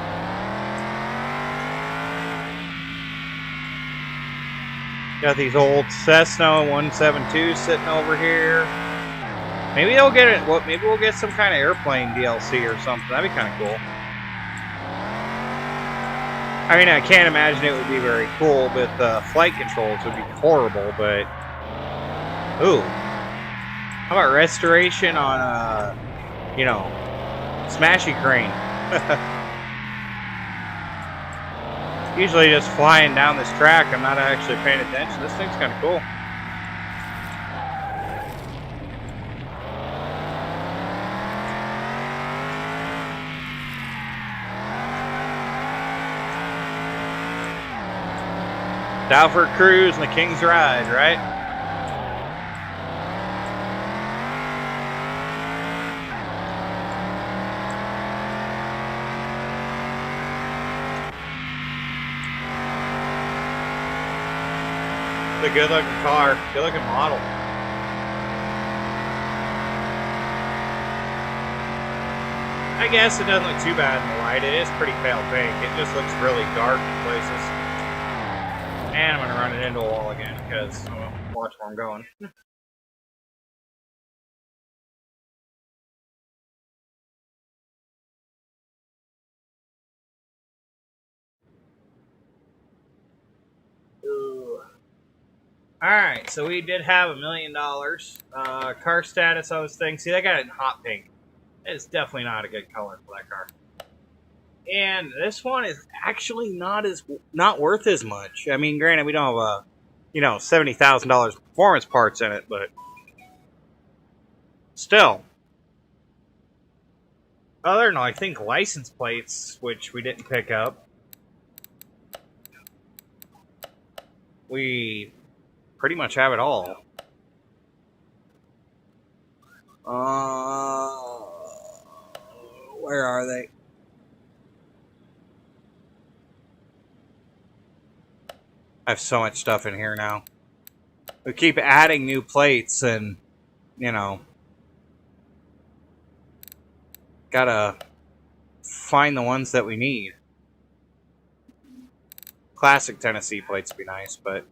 Got these old Cessna 172 sitting over here. Maybe they'll get it. Well, maybe we'll get some kind of airplane DLC or something. That'd be kind of cool. I mean, I can't imagine it would be very cool, but the flight controls would be horrible, but... Ooh. How about restoration on a, you know, smashy crane? Usually just flying down this track, I'm not actually paying attention. This thing's kind of cool. Out for a cruise and the King's Ride, right? It's a good looking car, good looking model. I guess it doesn't look too bad in the light. It is pretty pale pink. It just looks really dark in places. And I'm going to run it into a wall again because I want to watch where I'm going. Alright, so we did have $1 million. Car status on this thing. See, that got it in hot pink. It's definitely not a good color for that car. And this one is actually not worth as much. I mean, granted, we don't have $70,000 performance parts in it, but still. Other than, I think, license plates, which we didn't pick up, we pretty much have it all. Where are they? I have so much stuff in here now. We keep adding new plates and, gotta find the ones that we need. Classic Tennessee plates would be nice, but...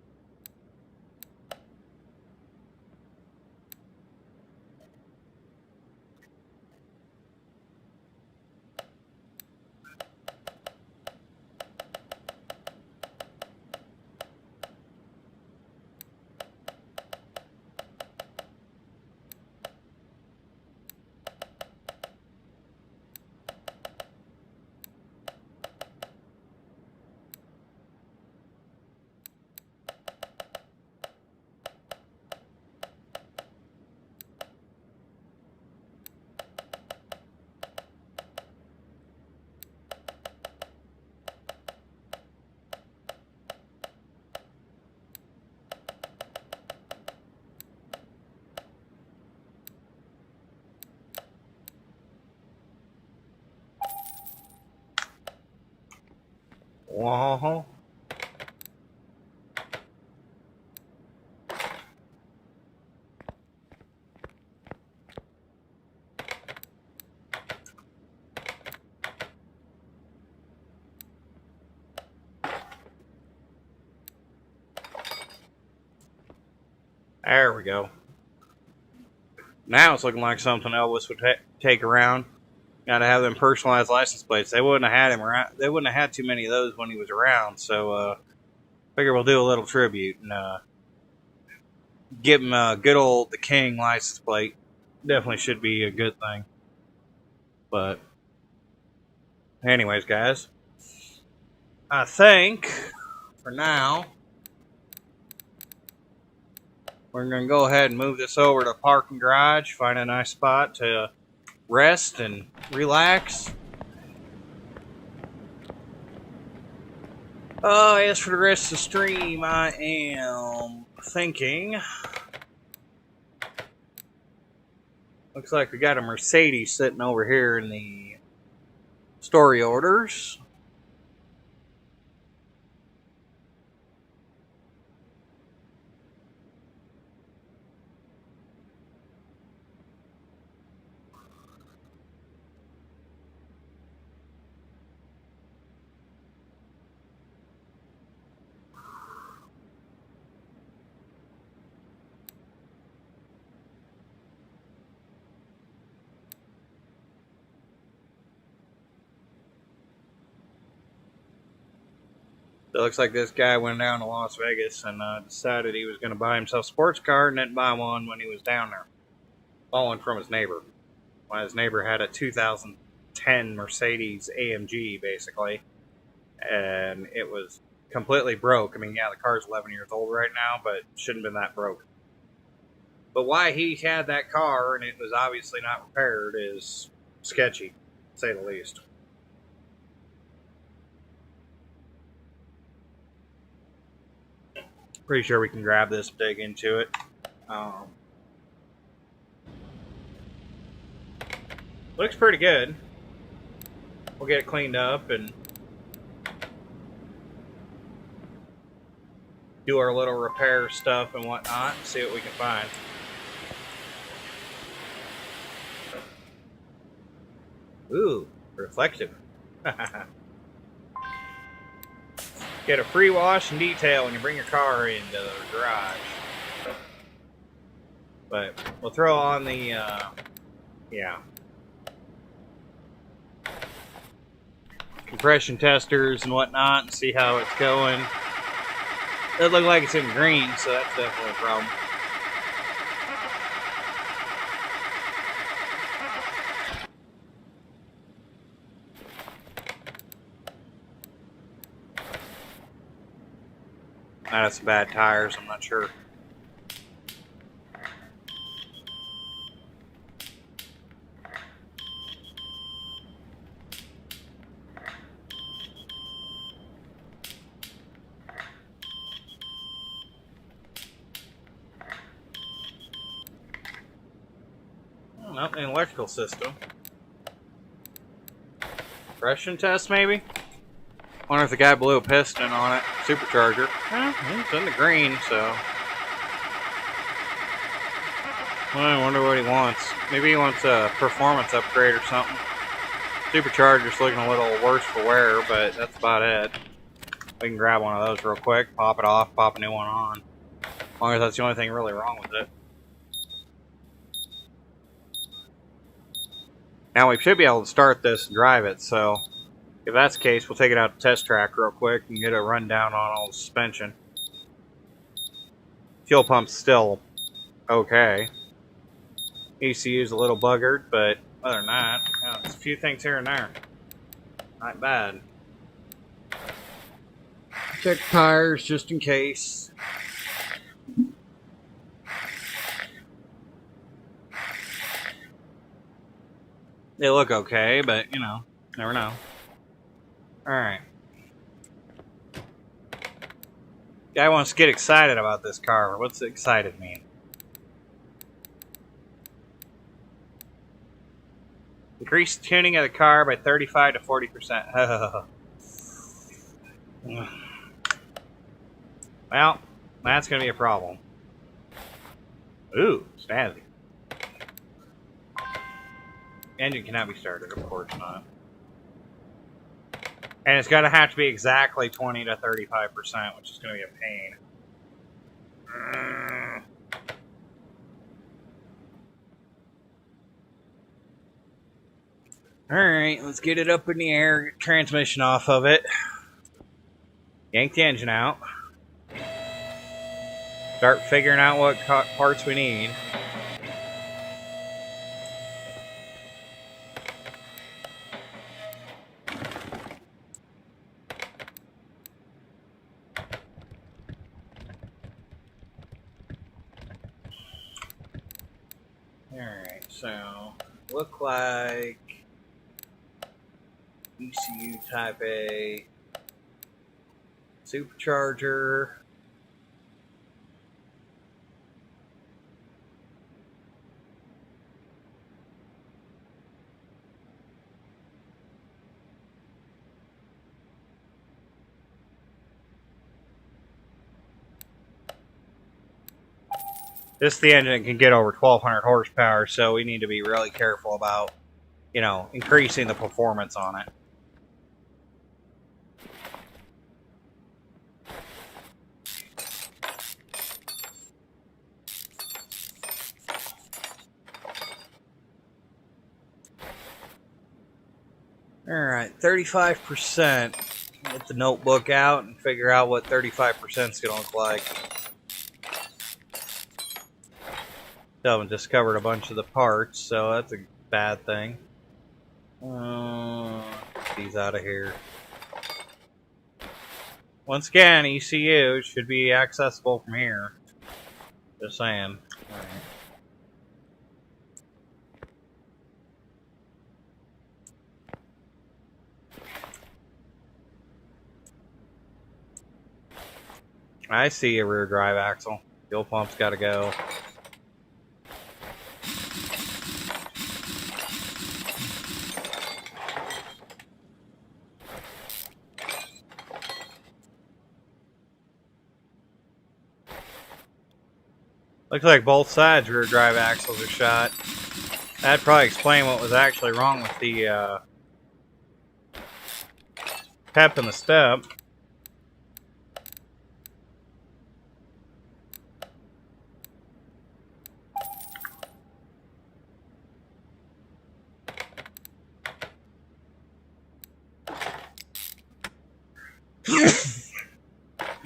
Whoa. There we go. Now it's looking like something Elvis would take around. Got to have them personalized license plates. They wouldn't have had him around. They wouldn't have had too many of those when he was around. So, figure we'll do a little tribute and give him a good old the King license plate. Definitely should be a good thing. But, anyways, guys, I think for now we're going to go ahead and move this over to parking garage, find a nice spot to rest and relax. As for the rest of the stream, I am thinking, looks like we got a Mercedes sitting over here in the story orders. It looks like this guy went down to Las Vegas and decided he was going to buy himself a sports car and didn't buy one when he was down there. Following from his neighbor. Well, his neighbor had a 2010 Mercedes AMG, basically. And it was completely broke. I mean, yeah, the car's 11 years old right now, but shouldn't have been that broke. But why he had that car and it was obviously not repaired is sketchy, to say the least. Pretty sure we can grab this, dig into it. Looks pretty good. We'll get it cleaned up and do our little repair stuff and whatnot, and see what we can find. Ooh, reflective. Get a free wash and detail when you bring your car into the garage. But we'll throw on the, compression testers and whatnot and see how it's going. Doesn't look like it's in green, so that's definitely a problem. Might have some bad tires, I'm not sure. Not an electrical system. Compression test, maybe? Wonder if the guy blew a piston on it. Supercharger. It's in the green, so. Well, I wonder what he wants. Maybe he wants a performance upgrade or something. Supercharger's looking a little worse for wear, but that's about it. We can grab one of those real quick, pop it off, pop a new one on. As long as that's the only thing really wrong with it. Now we should be able to start this and drive it, so if that's the case, we'll take it out to test track real quick and get a rundown on all the suspension. Fuel pump's still okay. ECU's a little buggered, but other than that, there's a few things here and there. Not bad. Check tires just in case. They look okay, but, you know, never know. Alright. Guy wants to get excited about this car. What's excited mean? Increase tuning of the car by 35 to 40%. Well, that's going to be a problem. Ooh, snazzy. Engine cannot be started, of course not. And it's going to have to be exactly 20 to 35%, which is going to be a pain. Alright, let's get it up in the air, get transmission off of it. Yank the engine out. Start figuring out what parts we need. Alright, so look like ECU Type A, supercharger. This the engine can get over 1,200 horsepower, so we need to be really careful about, you know, increasing the performance on it. Alright, 35%. Get the notebook out and figure out what 35% is going to look like. Still haven't discovered a bunch of the parts, so that's a bad thing. Get these out of here. Once again, ECU should be accessible from here. Just saying. Alright. I see a rear drive axle. Fuel pump's got to go. Looks like both sides rear drive axles are shot. That'd probably explain what was actually wrong with the pep in the step.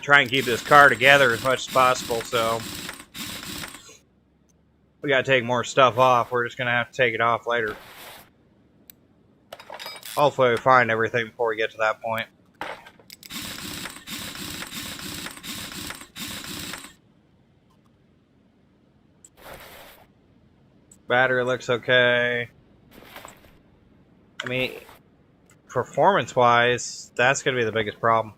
Try and keep this car together as much as possible, so we gotta take more stuff off. We're just gonna have to take it off later. Hopefully we find everything before we get to that point. Battery looks okay. I mean, performance-wise, that's gonna be the biggest problem.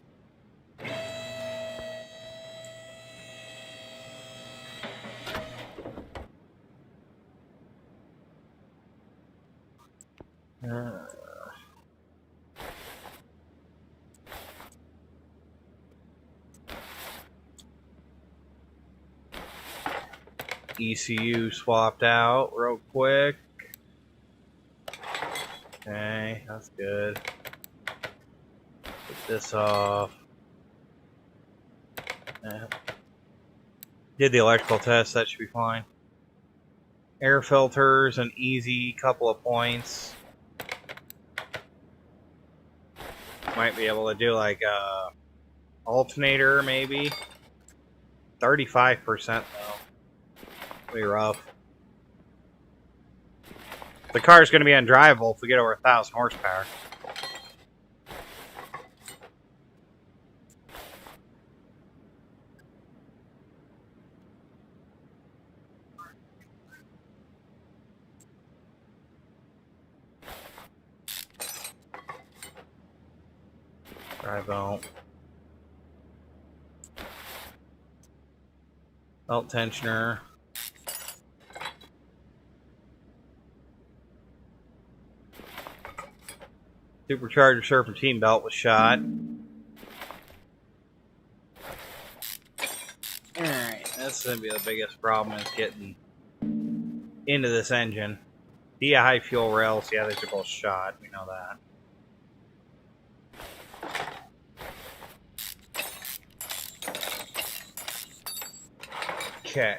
ECU swapped out real quick. Okay, that's good. Put this off. Did the electrical test, that should be fine. Air filters, an easy couple of points. Might be able to do like a alternator, maybe. 35% though. Pretty rough. The car is going to be undrivable if we get over 1,000 horsepower. Drive belt. Belt tensioner. Supercharger serpentine belt was shot. That's going to be the biggest problem, is getting into this engine. The high fuel rails, yeah, these are both shot. We know that. Okay.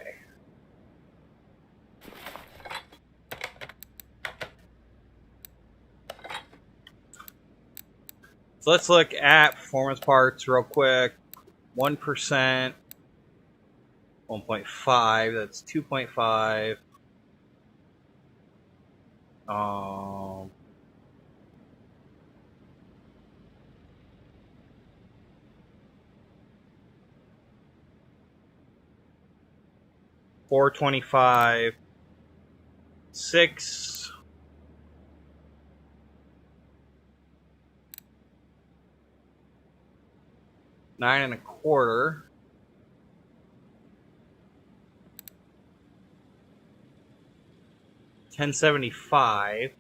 So let's look at performance parts real quick. 1%, 1.5, that's 2.5. 425, 6, 9 1/4, 1075,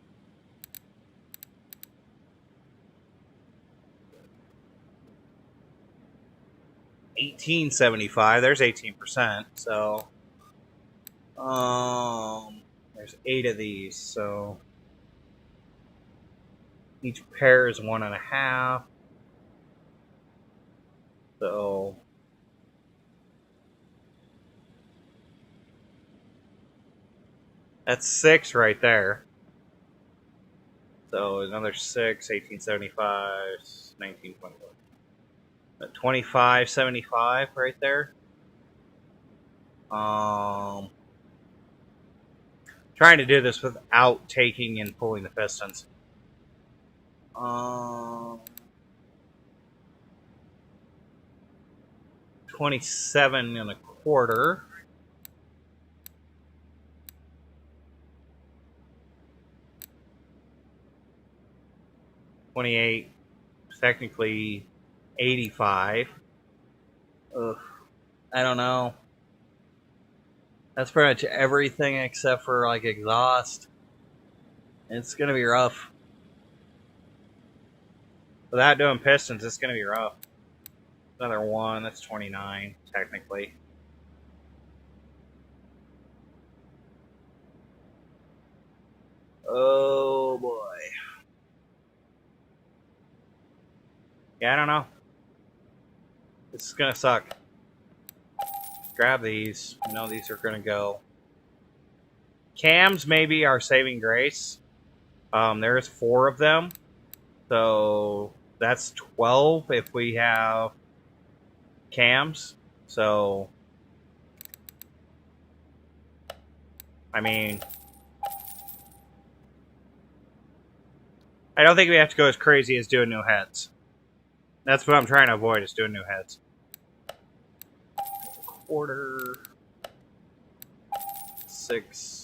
1875. There's 18%. So, there's 8 of these. So each pair is 1.5. So that's 6 right there. So another 6, 1875, 1921. 2575 right there. Trying to do this without taking and pulling the pistons. 27 1/4. 28, technically 85. Ugh, I don't know. That's pretty much everything except for like exhaust. It's gonna be rough. Without doing pistons, it's gonna be rough. Another 1, that's 29, technically. Oh boy. Yeah, I don't know. This is gonna suck. Grab these. I know these are gonna go. Cams maybe are saving grace. There's 4 of them. So that's 12 if we have cams. So, I mean, I don't think we have to go as crazy as doing new heads. That's what I'm trying to avoid, is doing new heads. 1/4, 6.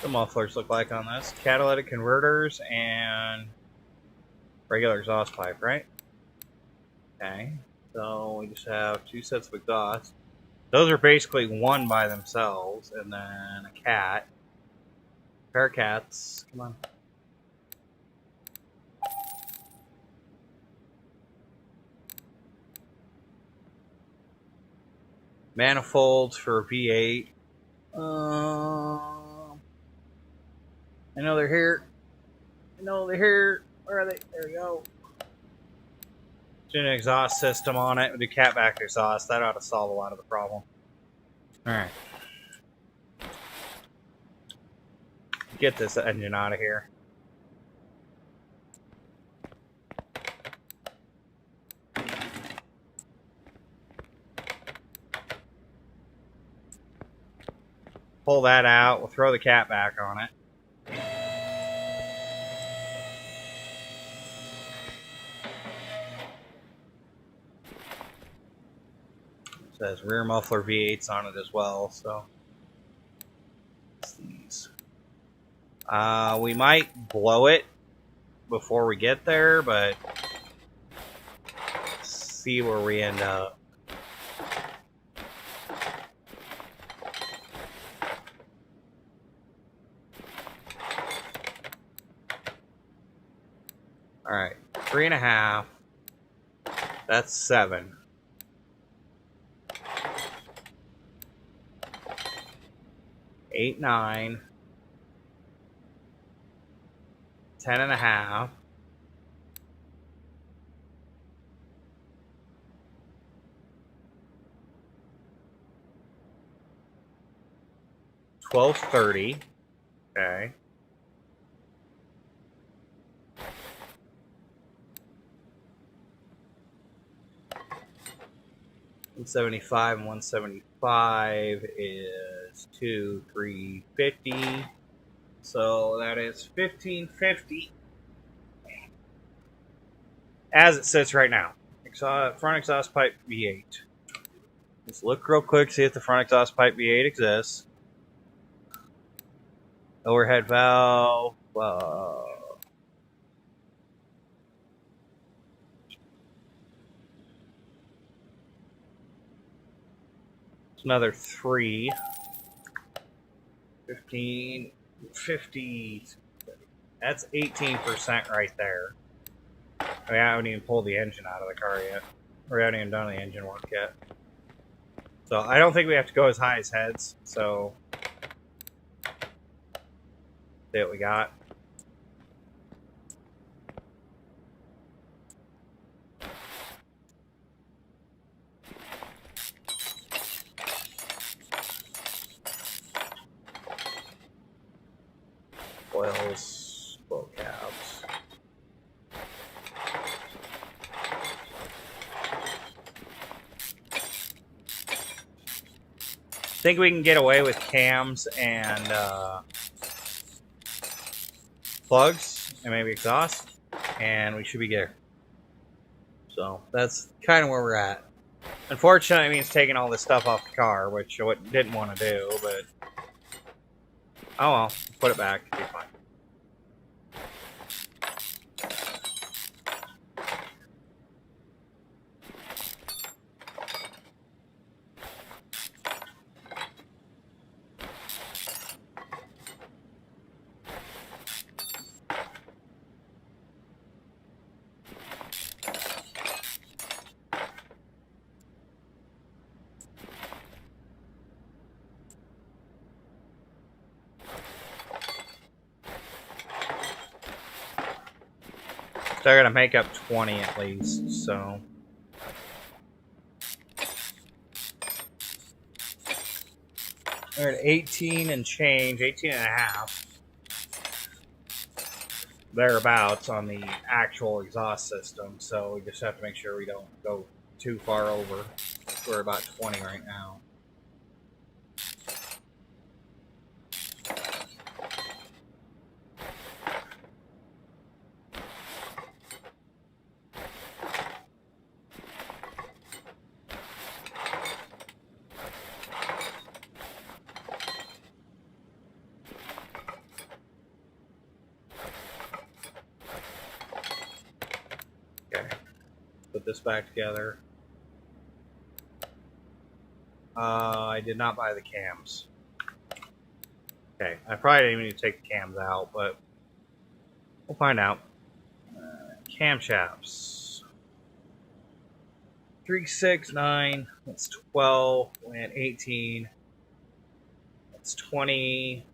The mufflers look like on this. Catalytic converters and regular exhaust pipe, right? Okay. So we just have 2 sets of exhaust. Those are basically one by themselves, and then a cat. A pair of cats. Come on. Manifolds for V8. I know they're here. I know they're here. Where are they? There we go. Do an exhaust system on it. Do catback exhaust. That ought to solve a lot of the problem. Alright. Get this engine out of here. pull that out. We'll throw the cat back on it. It says rear muffler V8s on it as well, so. These. We might blow it before we get there, but see where we end up. Alright, 3.5. That's 7. Eight, 9. 10.5. 12.30. Okay. 175 and 175 is 2,350. So that is 1,550 as it sits right now. Front exhaust pipe V8. Let's look real quick, see if the front exhaust pipe V8 exists. Overhead valve. It's another 3. 15, 50. That's 18% right there. We haven't even pulled the engine out of the car yet. We haven't even done the engine work yet. So I don't think we have to go as high as heads. So see what we got. Oils, spoke cabs. I think we can get away with cams and plugs and maybe exhaust, and we should be good. So that's kind of where we're at. Unfortunately, it means taking all this stuff off the car, which I didn't want to do, but oh well, put it back, it'll be fine. So I gotta make up 20 at least, so. We're at 18 and change, 18 and a half. Thereabouts on the actual exhaust system, so we just have to make sure we don't go too far over. We're about 20 right now. Put this back together. I did not buy the cams. Okay, I probably didn't even need to take the cams out, but we'll find out. Camshafts. 3, 6, 9. That's 12 and 18. That's 20.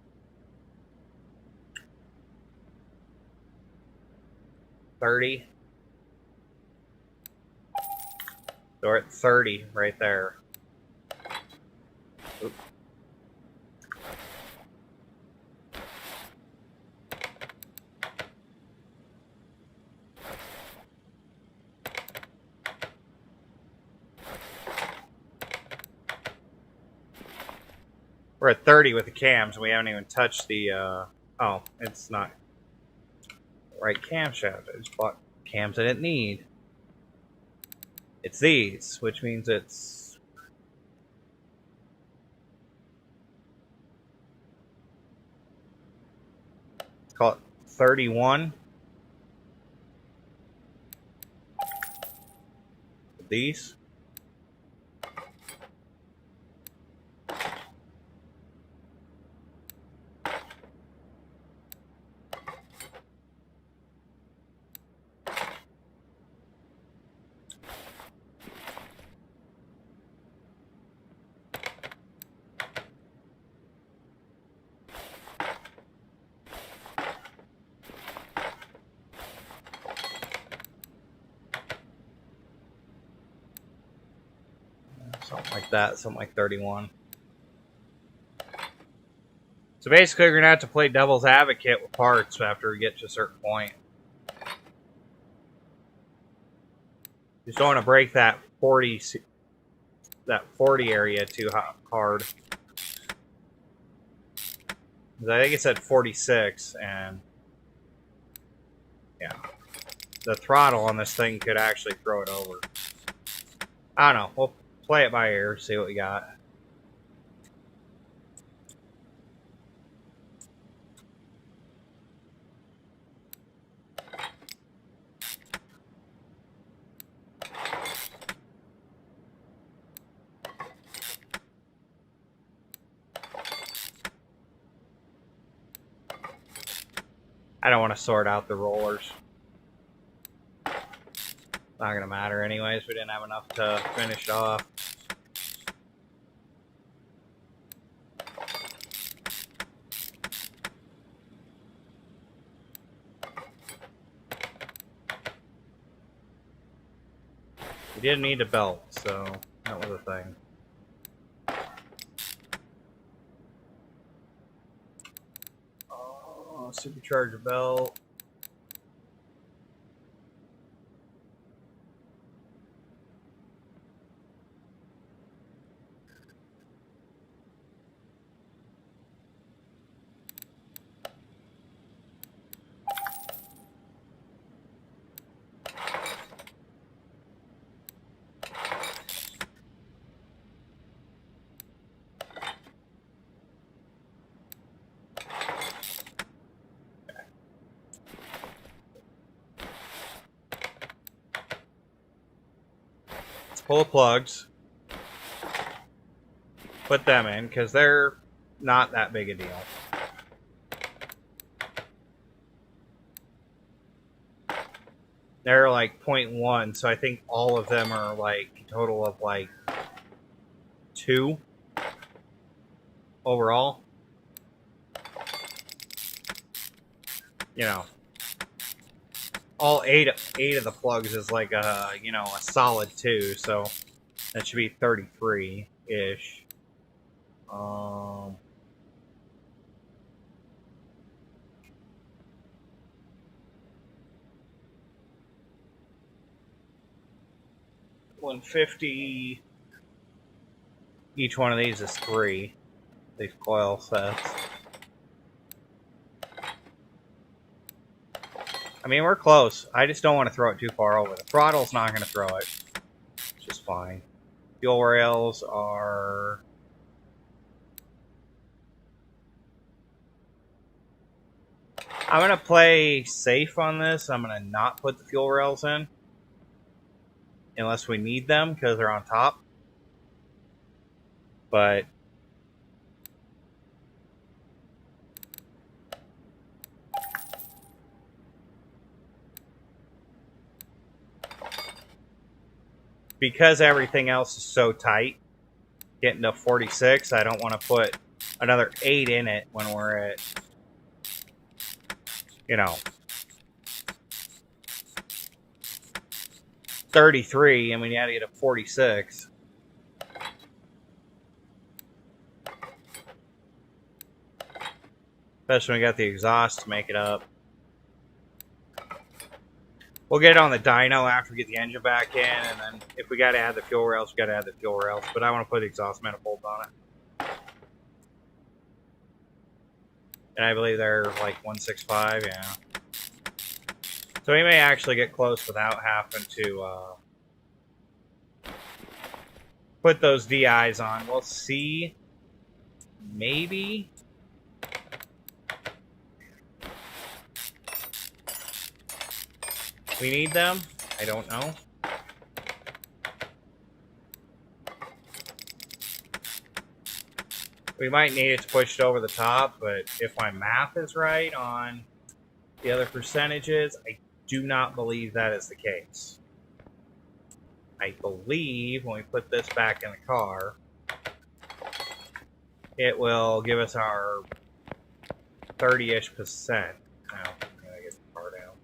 30. So we're at 30 right there. Oops. We're at 30 with the cams, and we haven't even touched the, oh, it's not right camshaft. I just bought cams I didn't need. It's these, which means it's... let's call it 31. These. Something like that, something like 31. So basically, we're going to have to play devil's advocate with parts after we get to a certain point. Just don't want to break that 40 area too hard. I think it said 46, and yeah, the throttle on this thing could actually throw it over. I don't know. We'll play it by ear, see what we got. I don't want to sort out the rollers. Not going to matter anyways. We didn't have enough to finish off. We didn't need a belt, so that was a thing. Supercharger belt. Pull the plugs, put them in, because they're not that big a deal. They're like 0.1, so I think all of them are like a total of like 2 overall. You know, all eight of the plugs is like a, you know, a solid 2, so that should be 33-ish. 150. Each one of these is 3. These coil sets. I mean, we're close. I just don't want to throw it too far over. The throttle's not going to throw it. It's just fine. Fuel rails are... I'm going to play safe on this. I'm going to not put the fuel rails in. Unless we need them, because they're on top. But... because everything else is so tight, getting to 46, I don't want to put another 8 in it when we're at, you know, 33, and we had to get to 46. Especially when we got the exhaust to make it up. We'll get it on the dyno after we get the engine back in, and then if we got to add the fuel rails, we got to add the fuel rails. But I want to put exhaust manifolds on it. And I believe they're like 165, yeah. So we may actually get close without having to put those DIs on. We'll see. Maybe. We need them? I don't know. We might need it to push it over the top, but if my math is right on the other percentages, I do not believe that is the case. I believe when we put this back in the car, it will give us our 30-ish percent. Now, I'm gonna get the car down.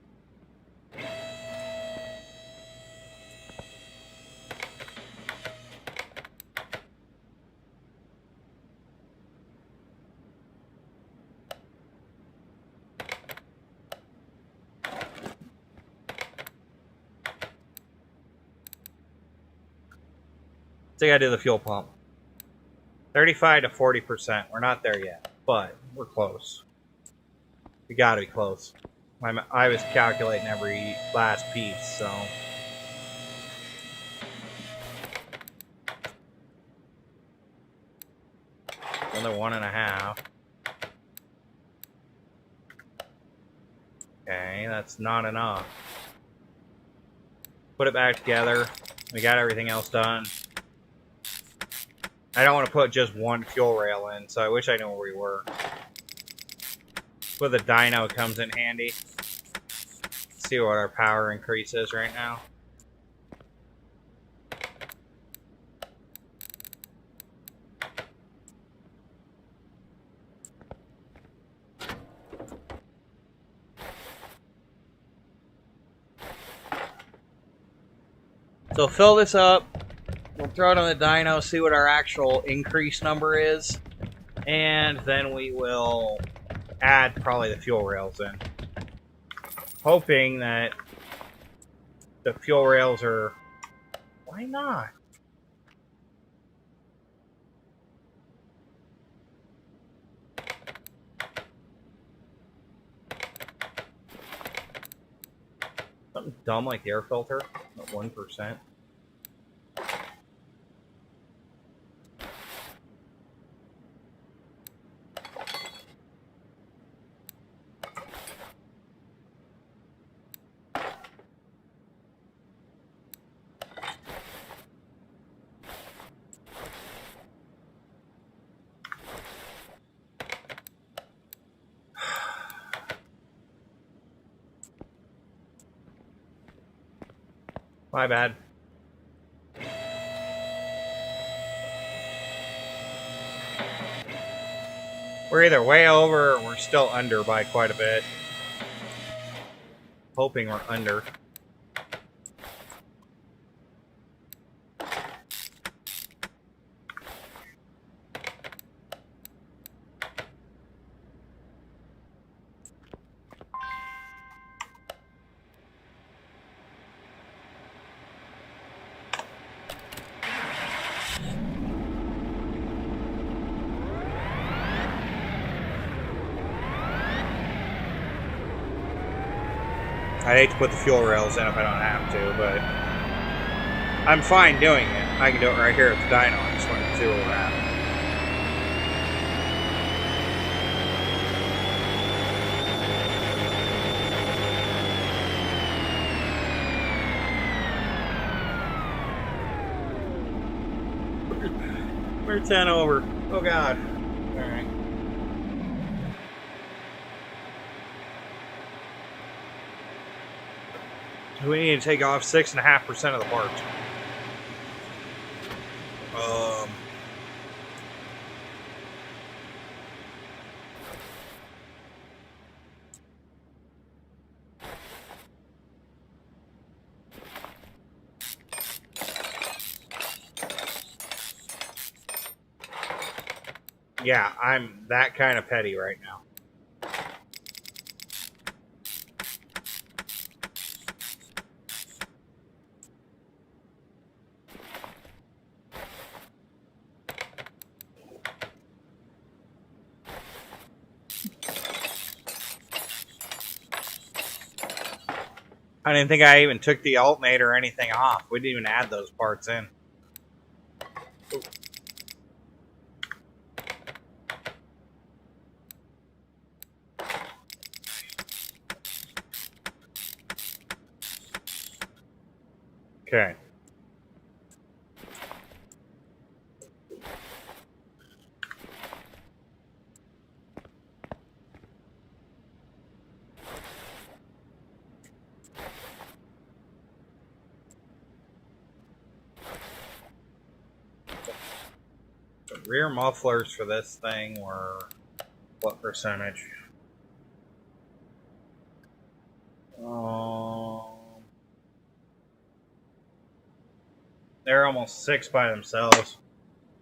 So I gotta do the fuel pump. 35 to 40%. We're not there yet, but we're close. We gotta be close. I was calculating every last piece, so. Another 1.5. Okay, that's not enough. Put it back together. We got everything else done. I don't want to put just one fuel rail in, so I wish I knew where we were. With the dyno comes in handy. Let's see what our power increase is right now. So fill this up. We'll throw it on the dyno, see what our actual increase number is, and then we will add probably the fuel rails in. Hoping that the fuel rails are... Why not? Something dumb like the air filter at 1%. My bad. We're either way over or we're still under by quite a bit. Hoping we're under. I'd hate to put the fuel rails in if I don't have to, but I'm fine doing it. I can do it right here at the dyno. I just wanted to see where we're at. We're 10 over. Oh god. Alright. We need to take off 6.5% of the parts. Yeah, I'm that kind of petty right now. I didn't think I even took the alternator or anything off. We didn't even add those parts in. Ooh. Okay. The rear mufflers for this thing were what percentage? They're almost 6 by themselves.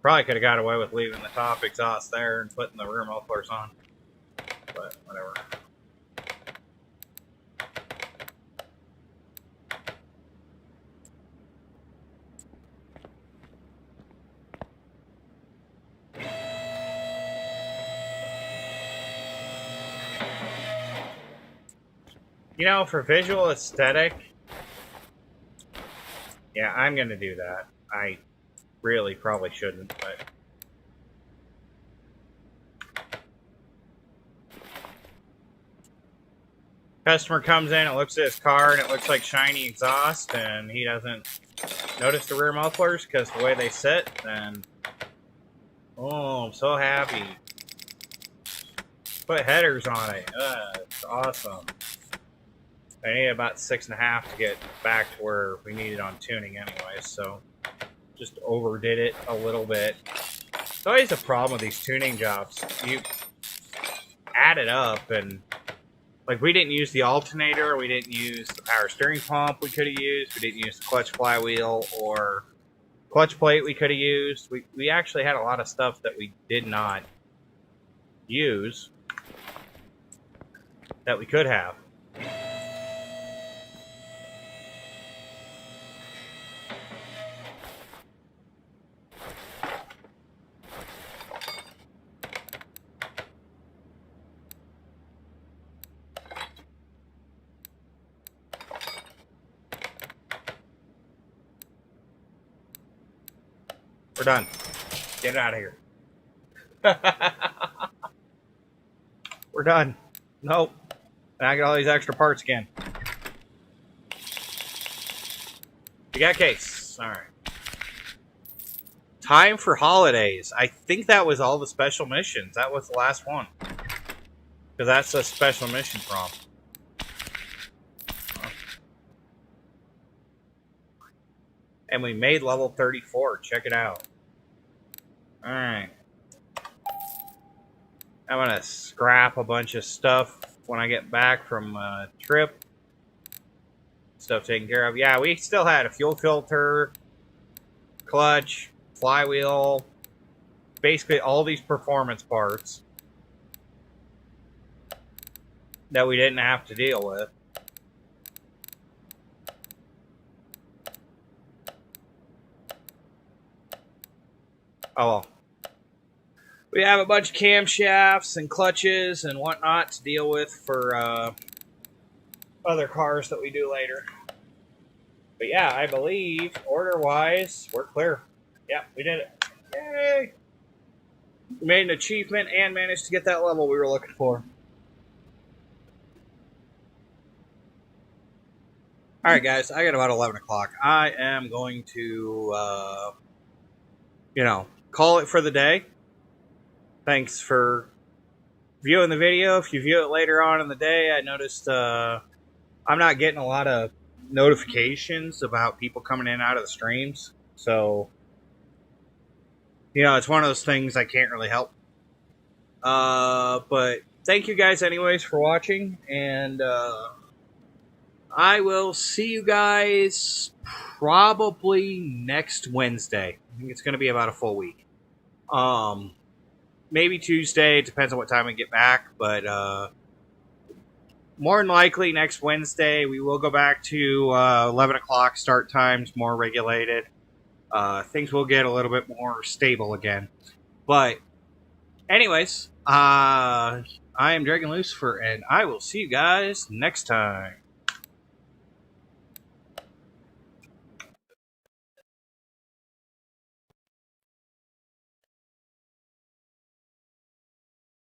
Probably could have got away with leaving the top exhaust there and putting the rear mufflers on. But whatever. You know, for visual aesthetic, yeah, I'm going to do that. I really probably shouldn't, but... Customer comes in and looks at his car and it looks like shiny exhaust and he doesn't notice the rear mufflers because the way they sit, then... Oh, I'm so happy. Put headers on it. It's awesome. I need about 6.5 to get back to where we needed on tuning anyway, so just overdid it a little bit. It's always a problem with these tuning jobs. You add it up and, like, we didn't use the alternator, we didn't use the power steering pump we could have used, we didn't use the clutch flywheel or clutch plate we could have used. We actually had a lot of stuff that we did not use that we could have. We're done. Get out of here. We're done. Nope. And I got all these extra parts again. You got a case. Alright. Time for holidays. I think that was all the special missions. That was the last one. Because that's a special mission prompt. And we made level 34. Check it out. Alright. I'm gonna scrap a bunch of stuff when I get back from a trip. Stuff taken care of. Yeah, we still had a fuel filter, clutch, flywheel, basically all these performance parts that we didn't have to deal with. Oh well. We have a bunch of camshafts and clutches and whatnot to deal with for other cars that we do later. But yeah, I believe, order-wise, we're clear. Yeah, we did it. Yay! We made an achievement and managed to get that level we were looking for. Alright guys, I got about 11 o'clock. I am going to, call it for the day. Thanks for viewing the video. If you view it later on in the day, I noticed I'm not getting a lot of notifications about people coming in and out of the streams. So, it's one of those things I can't really help. But thank you guys anyways for watching. And I will see you guys probably next Wednesday. I think it's going to be about a full week. Maybe Tuesday, it depends on what time we get back, but more than likely next Wednesday we will go back to 11 o'clock start times, more regulated. Things will get a little bit more stable again. But anyways, I am Dragon Lucifer, and I will see you guys next time.